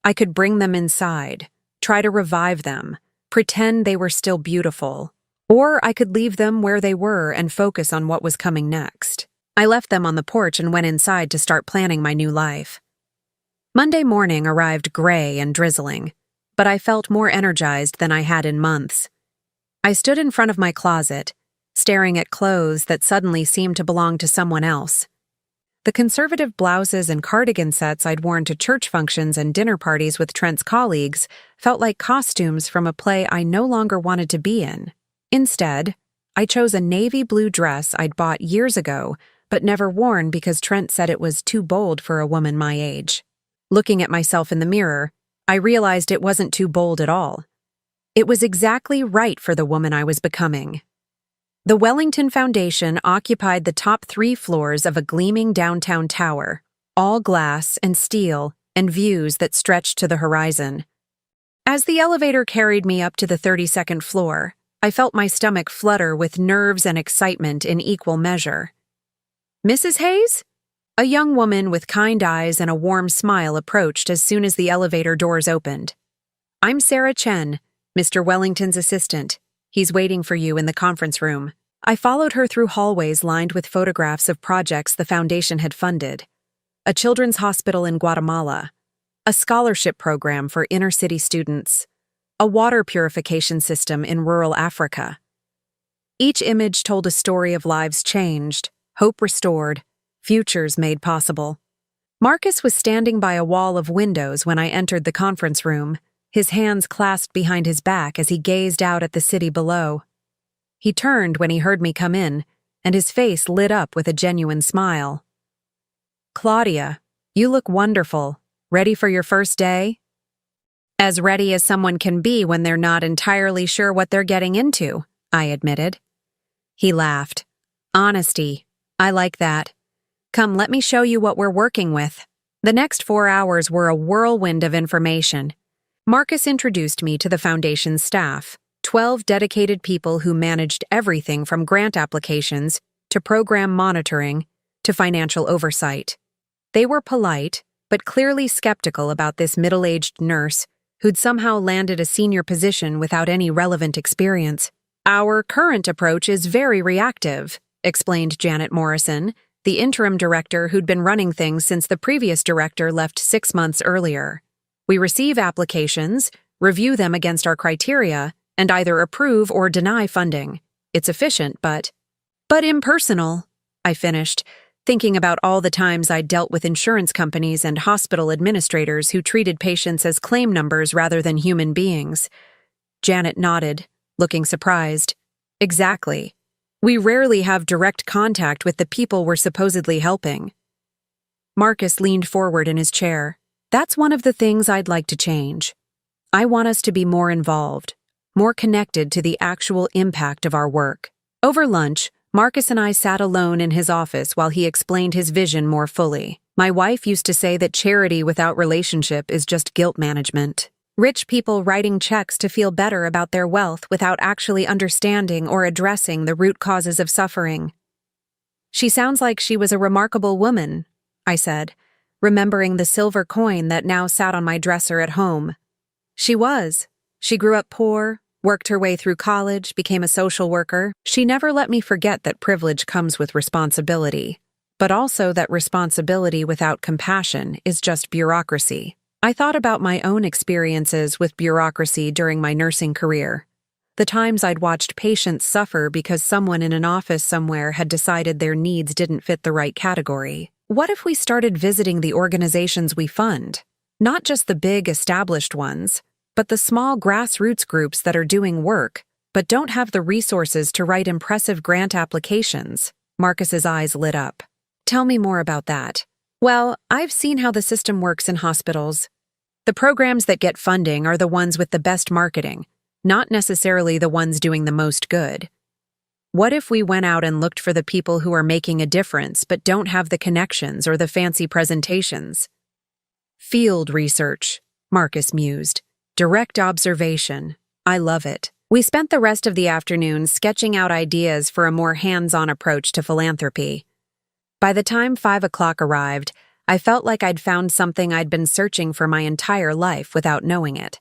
I could bring them inside, try to revive them, pretend they were still beautiful, or I could leave them where they were and focus on what was coming next. I left them on the porch and went inside to start planning my new life. Monday morning arrived gray and drizzling, but I felt more energized than I had in months. I stood in front of my closet, staring at clothes that suddenly seemed to belong to someone else. The conservative blouses and cardigan sets I'd worn to church functions and dinner parties with Trent's colleagues felt like costumes from a play I no longer wanted to be in. Instead, I chose a navy blue dress I'd bought years ago but never worn because Trent said it was too bold for a woman my age. Looking at myself in the mirror, I realized it wasn't too bold at all. It was exactly right for the woman I was becoming. The Wellington Foundation occupied the top 3 floors of a gleaming downtown tower, all glass and steel and views that stretched to the horizon. As the elevator carried me up to the 32nd floor, I felt my stomach flutter with nerves and excitement in equal measure. "Mrs. Hayes?" A young woman with kind eyes and a warm smile approached as soon as the elevator doors opened. "I'm Sarah Chen, Mr. Wellington's assistant. He's waiting for you in the conference room." I followed her through hallways lined with photographs of projects the foundation had funded. A children's hospital in Guatemala, a scholarship program for inner-city students, a water purification system in rural Africa. Each image told a story of lives changed, hope restored, futures made possible. Marcus was standing by a wall of windows when I entered the conference room, his hands clasped behind his back as he gazed out at the city below. He turned when he heard me come in, and his face lit up with a genuine smile. "Claudia, you look wonderful. Ready for your first day?" "As ready as someone can be when they're not entirely sure what they're getting into," I admitted. He laughed. "Honesty. I like that. Come, let me show you what we're working with." The next 4 hours were a whirlwind of information. Marcus introduced me to the Foundation's staff, 12 dedicated people who managed everything from grant applications to program monitoring to financial oversight. They were polite, but clearly skeptical about this middle-aged nurse who'd somehow landed a senior position without any relevant experience. "Our current approach is very reactive," explained Janet Morrison, the interim director who'd been running things since the previous director left 6 months earlier. "We receive applications, review them against our criteria, and either approve or deny funding. It's efficient, but impersonal," I finished, thinking about all the times I'd dealt with insurance companies and hospital administrators who treated patients as claim numbers rather than human beings. Janet nodded, looking surprised. "Exactly. We rarely have direct contact with the people we're supposedly helping." Marcus leaned forward in his chair. "That's one of the things I'd like to change. I want us to be more involved, more connected to the actual impact of our work." Over lunch, Marcus and I sat alone in his office while he explained his vision more fully. "My wife used to say that charity without relationship is just guilt management. Rich people writing checks to feel better about their wealth without actually understanding or addressing the root causes of suffering." "She sounds like she was a remarkable woman," I said, remembering the silver coin that now sat on my dresser at home. "She was. She grew up poor, worked her way through college, became a social worker. She never let me forget that privilege comes with responsibility, but also that responsibility without compassion is just bureaucracy." I thought about my own experiences with bureaucracy during my nursing career. The times I'd watched patients suffer because someone in an office somewhere had decided their needs didn't fit the right category. What if we started visiting the organizations we fund? Not just the big, established ones, but the small grassroots groups that are doing work, but don't have the resources to write impressive grant applications. Marcus's eyes lit up. "Tell me more about that." "Well, I've seen how the system works in hospitals. The programs that get funding are the ones with the best marketing, not necessarily the ones doing the most good. What if we went out and looked for the people who are making a difference but don't have the connections or the fancy presentations?" "Field research," Marcus mused. "Direct observation. I love it." We spent the rest of the afternoon sketching out ideas for a more hands-on approach to philanthropy. By the time 5 o'clock arrived, I felt like I'd found something I'd been searching for my entire life without knowing it.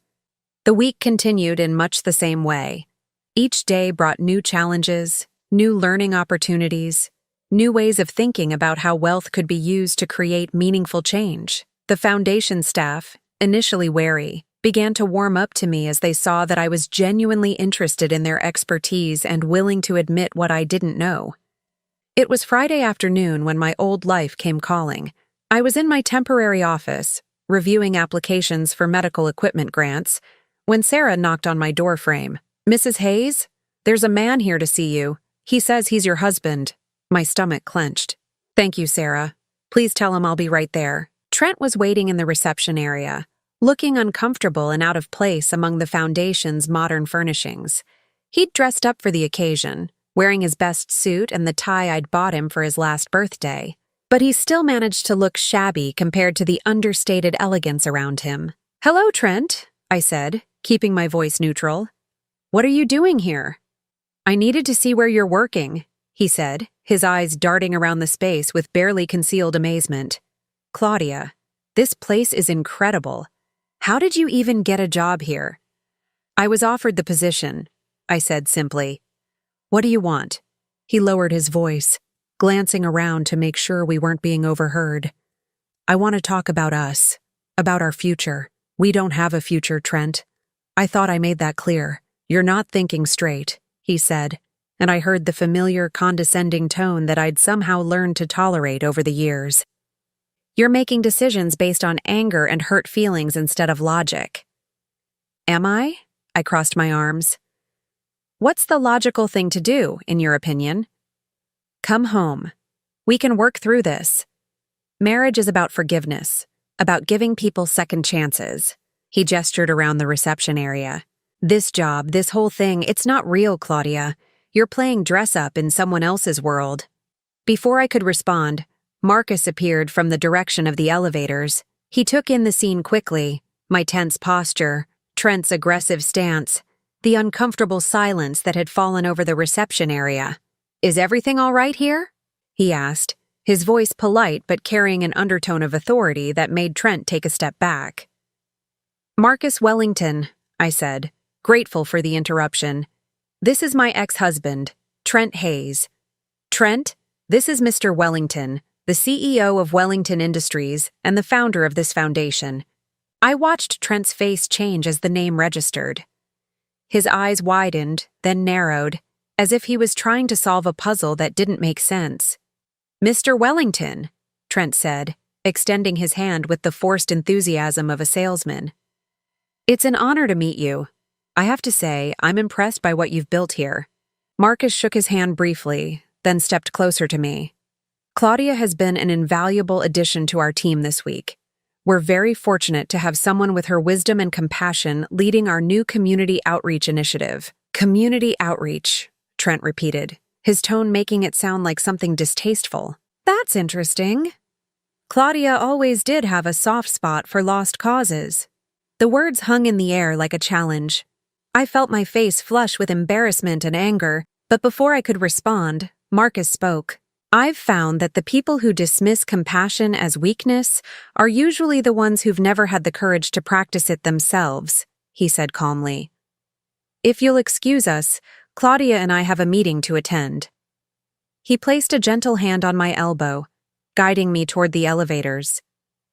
The week continued in much the same way. Each day brought new challenges, new learning opportunities, new ways of thinking about how wealth could be used to create meaningful change. The foundation staff, initially wary, began to warm up to me as they saw that I was genuinely interested in their expertise and willing to admit what I didn't know. It was Friday afternoon when my old life came calling. I was in my temporary office, reviewing applications for medical equipment grants, when Sarah knocked on my doorframe. "Mrs. Hayes? There's a man here to see you. He says he's your husband." My stomach clenched. "Thank you, Sarah. Please tell him I'll be right there." Trent was waiting in the reception area, looking uncomfortable and out of place among the foundation's modern furnishings. He'd dressed up for the occasion, wearing his best suit and the tie I'd bought him for his last birthday. But he still managed to look shabby compared to the understated elegance around him. "Hello, Trent," I said, keeping my voice neutral. "What are you doing here?" "I needed to see where you're working," he said, his eyes darting around the space with barely concealed amazement. "Claudia, this place is incredible. How did you even get a job here?" "I was offered the position," I said simply. "What do you want?" He lowered his voice, glancing around to make sure we weren't being overheard. "I want to talk about us, about our future. We don't have a future, Trent. I thought I made that clear. You're not thinking straight," he said, and I heard the familiar, condescending tone that I'd somehow learned to tolerate over the years. "You're making decisions based on anger and hurt feelings instead of logic." "Am I?" I crossed my arms. "What's the logical thing to do, in your opinion?" "Come home. We can work through this. Marriage is about forgiveness, about giving people second chances." He gestured around the reception area. "This job, this whole thing, it's not real, Claudia. You're playing dress-up in someone else's world." Before I could respond, Marcus appeared from the direction of the elevators. He took in the scene quickly, my tense posture, Trent's aggressive stance, the uncomfortable silence that had fallen over the reception area. "Is everything all right here?" he asked, his voice polite but carrying an undertone of authority that made Trent take a step back. "Marcus Wellington," I said, grateful for the interruption. "This is my ex-husband, Trent Hayes. Trent, this is Mr. Wellington, the CEO of Wellington Industries and the founder of this foundation." I watched Trent's face change as the name registered. His eyes widened, then narrowed, as if he was trying to solve a puzzle that didn't make sense. "Mr. Wellington," Trent said, extending his hand with the forced enthusiasm of a salesman. "It's an honor to meet you. I have to say, I'm impressed by what you've built here." Marcus shook his hand briefly, then stepped closer to me. "Claudia has been an invaluable addition to our team this week. We're very fortunate to have someone with her wisdom and compassion leading our new community outreach initiative." "Community outreach," Trent repeated, his tone making it sound like something distasteful. "That's interesting. Claudia always did have a soft spot for lost causes." The words hung in the air like a challenge. I felt my face flush with embarrassment and anger, but before I could respond, Marcus spoke. "I've found that the people who dismiss compassion as weakness are usually the ones who've never had the courage to practice it themselves," he said calmly. "If you'll excuse us, Claudia and I have a meeting to attend." He placed a gentle hand on my elbow, guiding me toward the elevators.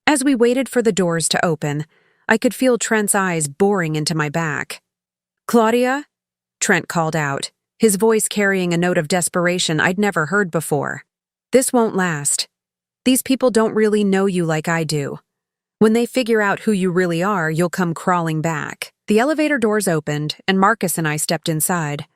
As we waited for the doors to open, I could feel Trent's eyes boring into my back. "Claudia?" Trent called out, his voice carrying a note of desperation I'd never heard before. "This won't last. These people don't really know you like I do. When they figure out who you really are, you'll come crawling back." The elevator doors opened, and Marcus and I stepped inside.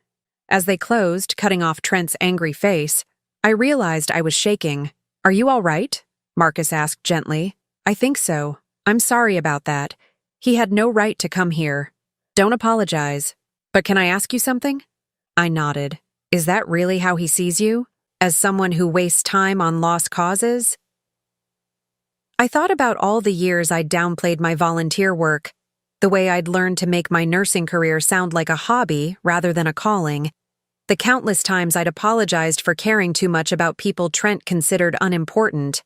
As they closed, cutting off Trent's angry face, I realized I was shaking. "Are you all right?" Marcus asked gently. "I think so. I'm sorry about that. He had no right to come here." "Don't apologize. But can I ask you something?" I nodded. "Is that really how he sees you? As someone who wastes time on lost causes?" I thought about all the years I'd downplayed my volunteer work, the way I'd learned to make my nursing career sound like a hobby rather than a calling, the countless times I'd apologized for caring too much about people Trent considered unimportant.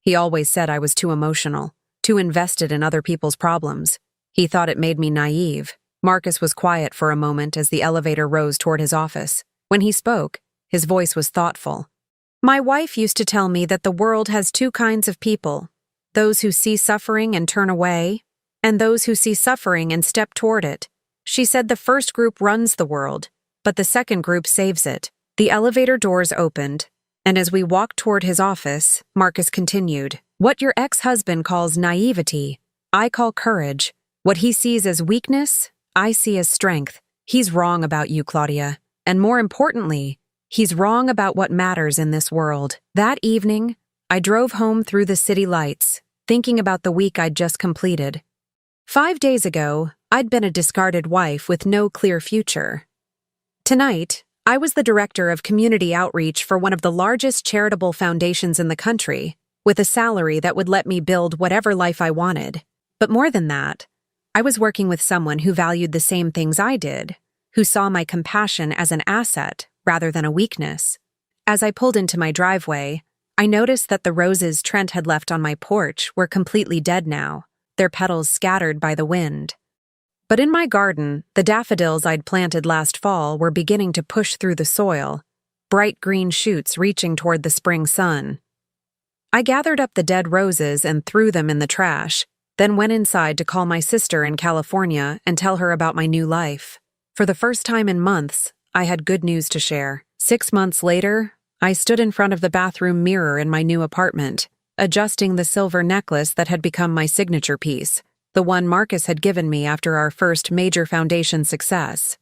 He always said I was too emotional, too invested in other people's problems. He thought it made me naive. Marcus was quiet for a moment as the elevator rose toward his office. When he spoke, his voice was thoughtful. "My wife used to tell me that the world has two kinds of people, those who see suffering and turn away, and those who see suffering and step toward it. She said the first group runs the world, but the second group saves it." The elevator doors opened, and as we walked toward his office, Marcus continued, "What your ex-husband calls naivety, I call courage. What he sees as weakness, I see as strength. He's wrong about you, Claudia. And more importantly, he's wrong about what matters in this world." That evening, I drove home through the city lights, thinking about the week I'd just completed. 5 days ago, I'd been a discarded wife with no clear future. Tonight, I was the director of community outreach for one of the largest charitable foundations in the country, with a salary that would let me build whatever life I wanted. But more than that, I was working with someone who valued the same things I did, who saw my compassion as an asset rather than a weakness. As I pulled into my driveway, I noticed that the roses Trent had left on my porch were completely dead now, their petals scattered by the wind. But in my garden, the daffodils I'd planted last fall were beginning to push through the soil, bright green shoots reaching toward the spring sun. I gathered up the dead roses and threw them in the trash, then went inside to call my sister in California and tell her about my new life. For the first time in months, I had good news to share. 6 months later, I stood in front of the bathroom mirror in my new apartment, adjusting the silver necklace that had become my signature piece, the one Marcus had given me after our first major foundation success.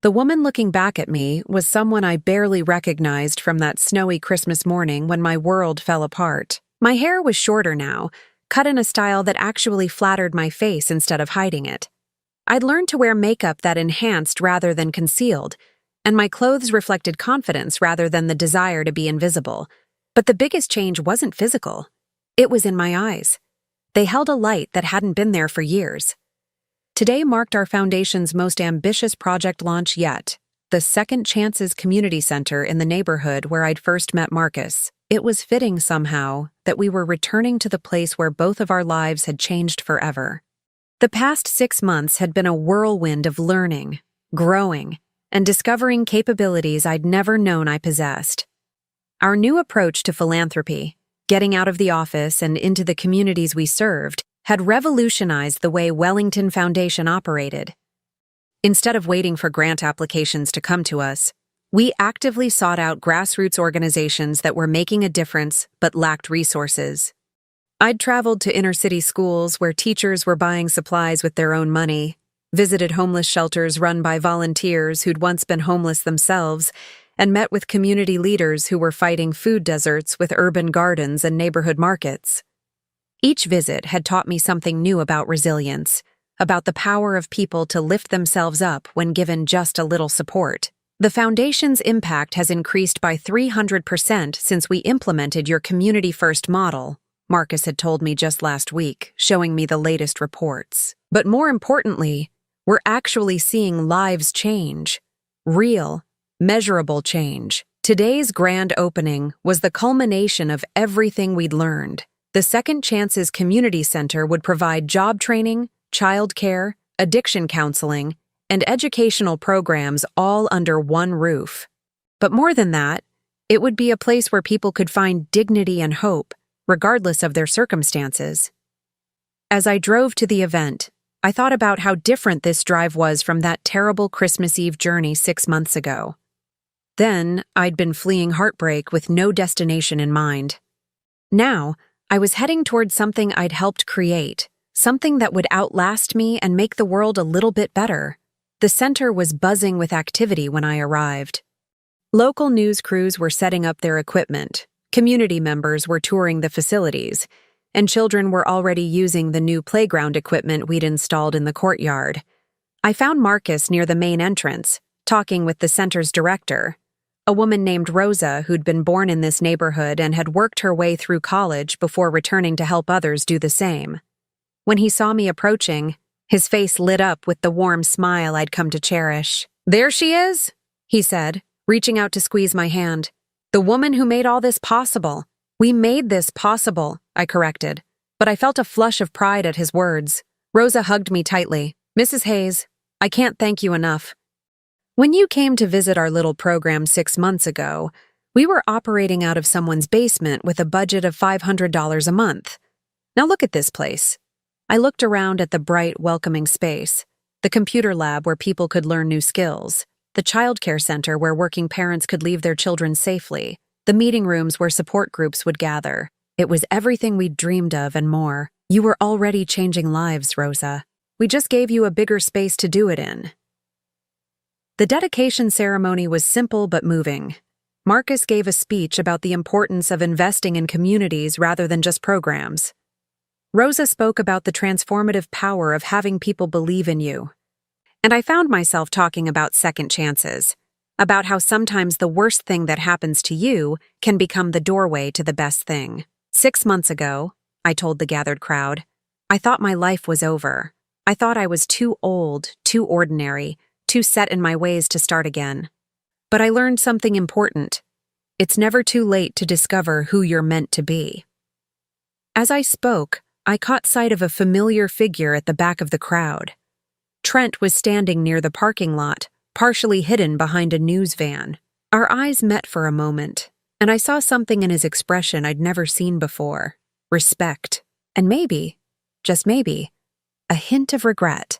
The woman looking back at me was someone I barely recognized from that snowy Christmas morning when my world fell apart. My hair was shorter now, cut in a style that actually flattered my face instead of hiding it. I'd learned to wear makeup that enhanced rather than concealed, and my clothes reflected confidence rather than the desire to be invisible. But the biggest change wasn't physical. It was in my eyes. They held a light that hadn't been there for years. Today marked our foundation's most ambitious project launch yet, the Second Chances Community Center in the neighborhood where I'd first met Marcus. It was fitting somehow that we were returning to the place where both of our lives had changed forever. The past 6 months had been a whirlwind of learning, growing, and discovering capabilities I'd never known I possessed. Our new approach to philanthropy, getting out of the office and into the communities we served, had revolutionized the way Wellington Foundation operated. Instead of waiting for grant applications to come to us, we actively sought out grassroots organizations that were making a difference but lacked resources. I'd traveled to inner-city schools where teachers were buying supplies with their own money, visited homeless shelters run by volunteers who'd once been homeless themselves, and met with community leaders who were fighting food deserts with urban gardens and neighborhood markets. Each visit had taught me something new about resilience, about the power of people to lift themselves up when given just a little support. The Foundation's impact has increased by 300% since we implemented your community-first model, Marcus had told me just last week, showing me the latest reports. But more importantly, we're actually seeing lives change. Real, measurable change. Today's grand opening was the culmination of everything we'd learned. The Second Chances Community Center would provide job training, childcare, addiction counseling, and educational programs all under one roof. But more than that, it would be a place where people could find dignity and hope, regardless of their circumstances. As I drove to the event, I thought about how different this drive was from that terrible Christmas Eve journey 6 months ago. Then, I'd been fleeing heartbreak with no destination in mind. Now, I was heading toward something I'd helped create, something that would outlast me and make the world a little bit better. The center was buzzing with activity when I arrived. Local news crews were setting up their equipment, community members were touring the facilities, and children were already using the new playground equipment we'd installed in the courtyard. I found Marcus near the main entrance, talking with the center's director, a woman named Rosa who'd been born in this neighborhood and had worked her way through college before returning to help others do the same. When he saw me approaching, his face lit up with the warm smile I'd come to cherish. "There she is," he said, reaching out to squeeze my hand. "The woman who made all this possible." "We made this possible," I corrected, but I felt a flush of pride at his words. Rosa hugged me tightly. "Mrs. Hayes, I can't thank you enough. When you came to visit our little program 6 months ago, we were operating out of someone's basement with a budget of $500 a month. Now look at this place." I looked around at the bright, welcoming space, the computer lab where people could learn new skills, the childcare center where working parents could leave their children safely, the meeting rooms where support groups would gather. It was everything we'd dreamed of and more. You were already changing lives, Rosa. We just gave you a bigger space to do it in. The dedication ceremony was simple but moving. Marcus gave a speech about the importance of investing in communities rather than just programs. Rosa spoke about the transformative power of having people believe in you. And I found myself talking about second chances, about how sometimes the worst thing that happens to you can become the doorway to the best thing. 6 months ago, I told the gathered crowd, I thought my life was over. I thought I was too old, too ordinary, too set in my ways to start again. But I learned something important. It's never too late to discover who you're meant to be. As I spoke, I caught sight of a familiar figure at the back of the crowd. Trent was standing near the parking lot, partially hidden behind a news van. Our eyes met for a moment, and I saw something in his expression I'd never seen before. Respect, and maybe, just maybe, a hint of regret.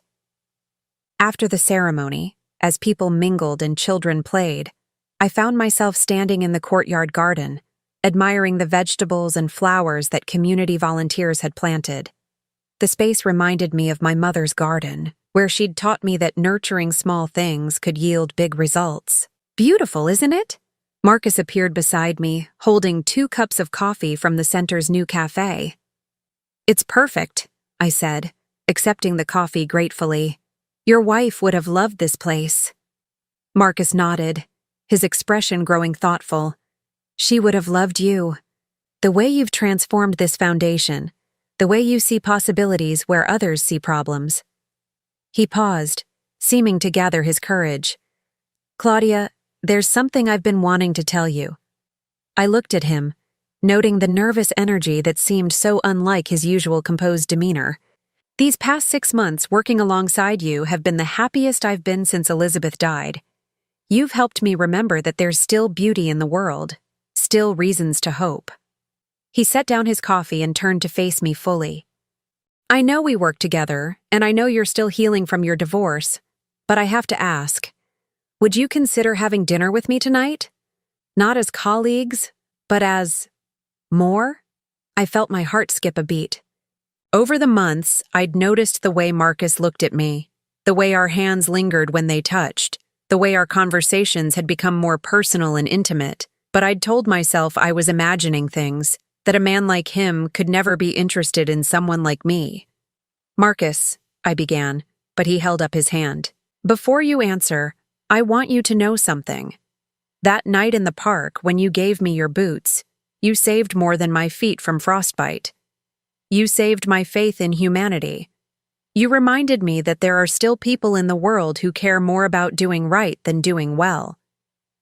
After the ceremony, as people mingled and children played, I found myself standing in the courtyard garden, admiring the vegetables and flowers that community volunteers had planted. The space reminded me of my mother's garden, where she'd taught me that nurturing small things could yield big results. Beautiful, isn't it? Marcus appeared beside me, holding 2 cups of coffee from the center's new cafe. It's perfect, I said, accepting the coffee gratefully. Your wife would have loved this place. Marcus nodded, his expression growing thoughtful. She would have loved you. The way you've transformed this foundation, the way you see possibilities where others see problems. He paused, seeming to gather his courage. Claudia, there's something I've been wanting to tell you. I looked at him, noting the nervous energy that seemed so unlike his usual composed demeanor. These past 6 months working alongside you have been the happiest I've been since Elizabeth died. You've helped me remember that there's still beauty in the world, still reasons to hope. He set down his coffee and turned to face me fully. I know we work together, and I know you're still healing from your divorce, but I have to ask, would you consider having dinner with me tonight? Not as colleagues, but as more? I felt my heart skip a beat. Over the months, I'd noticed the way Marcus looked at me, the way our hands lingered when they touched, the way our conversations had become more personal and intimate, but I'd told myself I was imagining things, that a man like him could never be interested in someone like me. Marcus, I began, but he held up his hand. Before you answer, I want you to know something. That night in the park when you gave me your boots, you saved more than my feet from frostbite. You saved my faith in humanity. You reminded me that there are still people in the world who care more about doing right than doing well.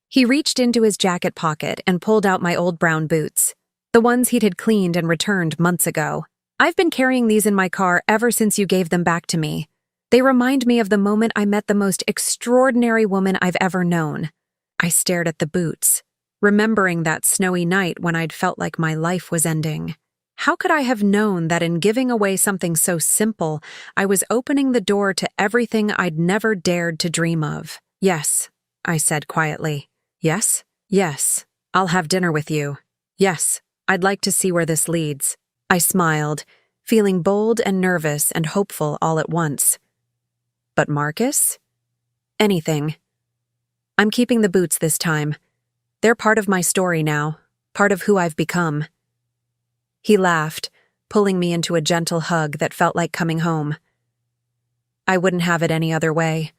He reached into his jacket pocket and pulled out my old brown boots, the ones he'd had cleaned and returned months ago. I've been carrying these in my car ever since you gave them back to me. They remind me of the moment I met the most extraordinary woman I've ever known. I stared at the boots, remembering that snowy night when I'd felt like my life was ending. How could I have known that in giving away something so simple, I was opening the door to everything I'd never dared to dream of? Yes, I said quietly. Yes? Yes, I'll have dinner with you. Yes, I'd like to see where this leads. I smiled, feeling bold and nervous and hopeful all at once. But Marcus? Anything. I'm keeping the boots this time. They're part of my story now, part of who I've become. He laughed, pulling me into a gentle hug that felt like coming home. I wouldn't have it any other way.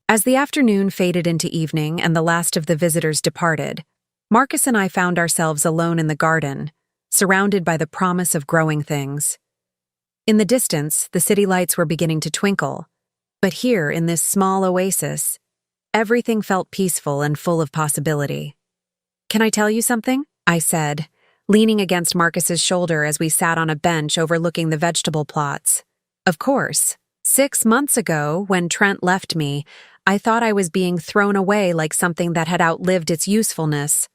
As the afternoon faded into evening and the last of the visitors departed, Marcus and I found ourselves alone in the garden, surrounded by the promise of growing things. In the distance, the city lights were beginning to twinkle, but here, in this small oasis, everything felt peaceful and full of possibility. Can I tell you something? I said, leaning against Marcus's shoulder as we sat on a bench overlooking the vegetable plots. Of course. 6 months ago, when Trent left me, I thought I was being thrown away like something that had outlived its usefulness.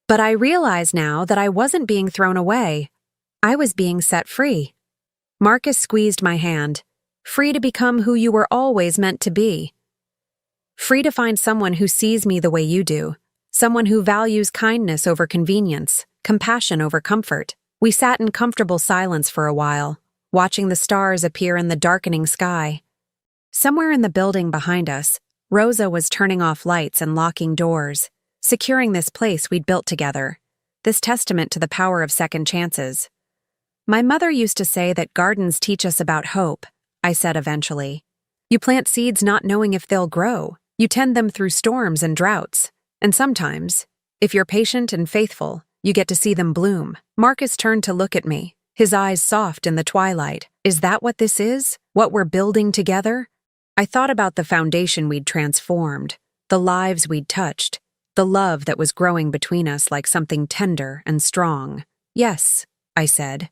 But I realize now that I wasn't being thrown away. I was being set free. Marcus squeezed my hand. Free to become who you were always meant to be. Free to find someone who sees me the way you do. Someone who values kindness over convenience, compassion over comfort. We sat in comfortable silence for a while, watching the stars appear in the darkening sky. Somewhere in the building behind us, Rosa was turning off lights and locking doors, securing this place we'd built together, this testament to the power of second chances. My mother used to say that gardens teach us about hope, I said eventually. You plant seeds not knowing if they'll grow. You tend them through storms and droughts. And sometimes, if you're patient and faithful, you get to see them bloom. Marcus turned to look at me, his eyes soft in the twilight. Is that what this is? What we're building together? I thought about the foundation we'd transformed, the lives we'd touched, the love that was growing between us like something tender and strong. Yes, I said.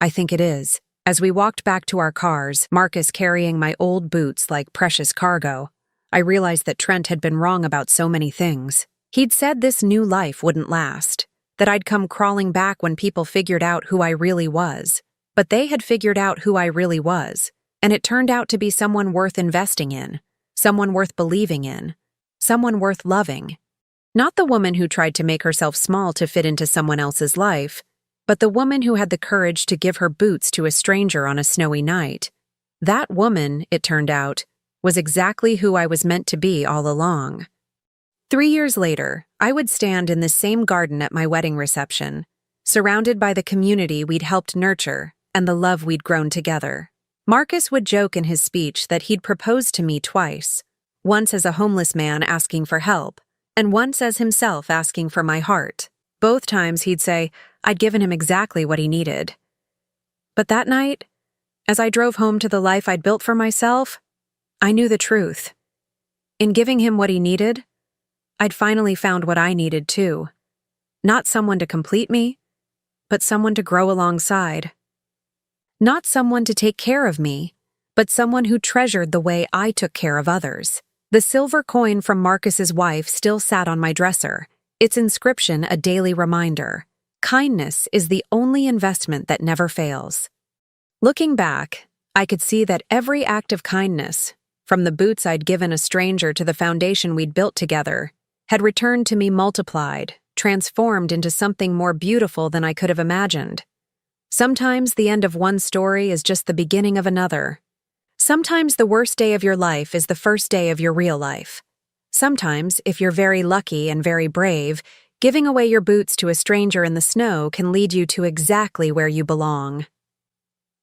I think it is. As we walked back to our cars, Marcus carrying my old boots like precious cargo, I realized that Trent had been wrong about so many things. He'd said this new life wouldn't last, that I'd come crawling back when people figured out who I really was. But they had figured out who I really was, and it turned out to be someone worth investing in, someone worth believing in, someone worth loving. Not the woman who tried to make herself small to fit into someone else's life, but the woman who had the courage to give her boots to a stranger on a snowy night. That woman, it turned out, was exactly who I was meant to be all along. 3 years later, I would stand in the same garden at my wedding reception, surrounded by the community we'd helped nurture and the love we'd grown together. Marcus would joke in his speech that he'd proposed to me twice, once as a homeless man asking for help, and once as himself asking for my heart. Both times he'd say I'd given him exactly what he needed. But that night, as I drove home to the life I'd built for myself, I knew the truth. In giving him what he needed, I'd finally found what I needed too. Not someone to complete me, but someone to grow alongside. Not someone to take care of me, but someone who treasured the way I took care of others. The silver coin from Marcus's wife still sat on my dresser, its inscription a daily reminder. Kindness is the only investment that never fails. Looking back, I could see that every act of kindness, from the boots I'd given a stranger to the foundation we'd built together, had returned to me multiplied, transformed into something more beautiful than I could have imagined. Sometimes the end of one story is just the beginning of another. Sometimes the worst day of your life is the first day of your real life. Sometimes, if you're very lucky and very brave, giving away your boots to a stranger in the snow can lead you to exactly where you belong.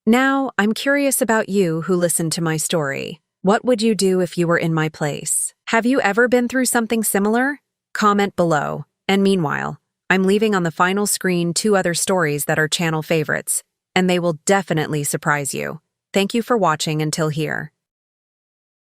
Now, I'm curious about you who listened to my story. What would you do if you were in my place? Have you ever been through something similar? Comment below. And meanwhile, I'm leaving on the final screen 2 other stories that are channel favorites, and they will definitely surprise you. Thank you for watching until here.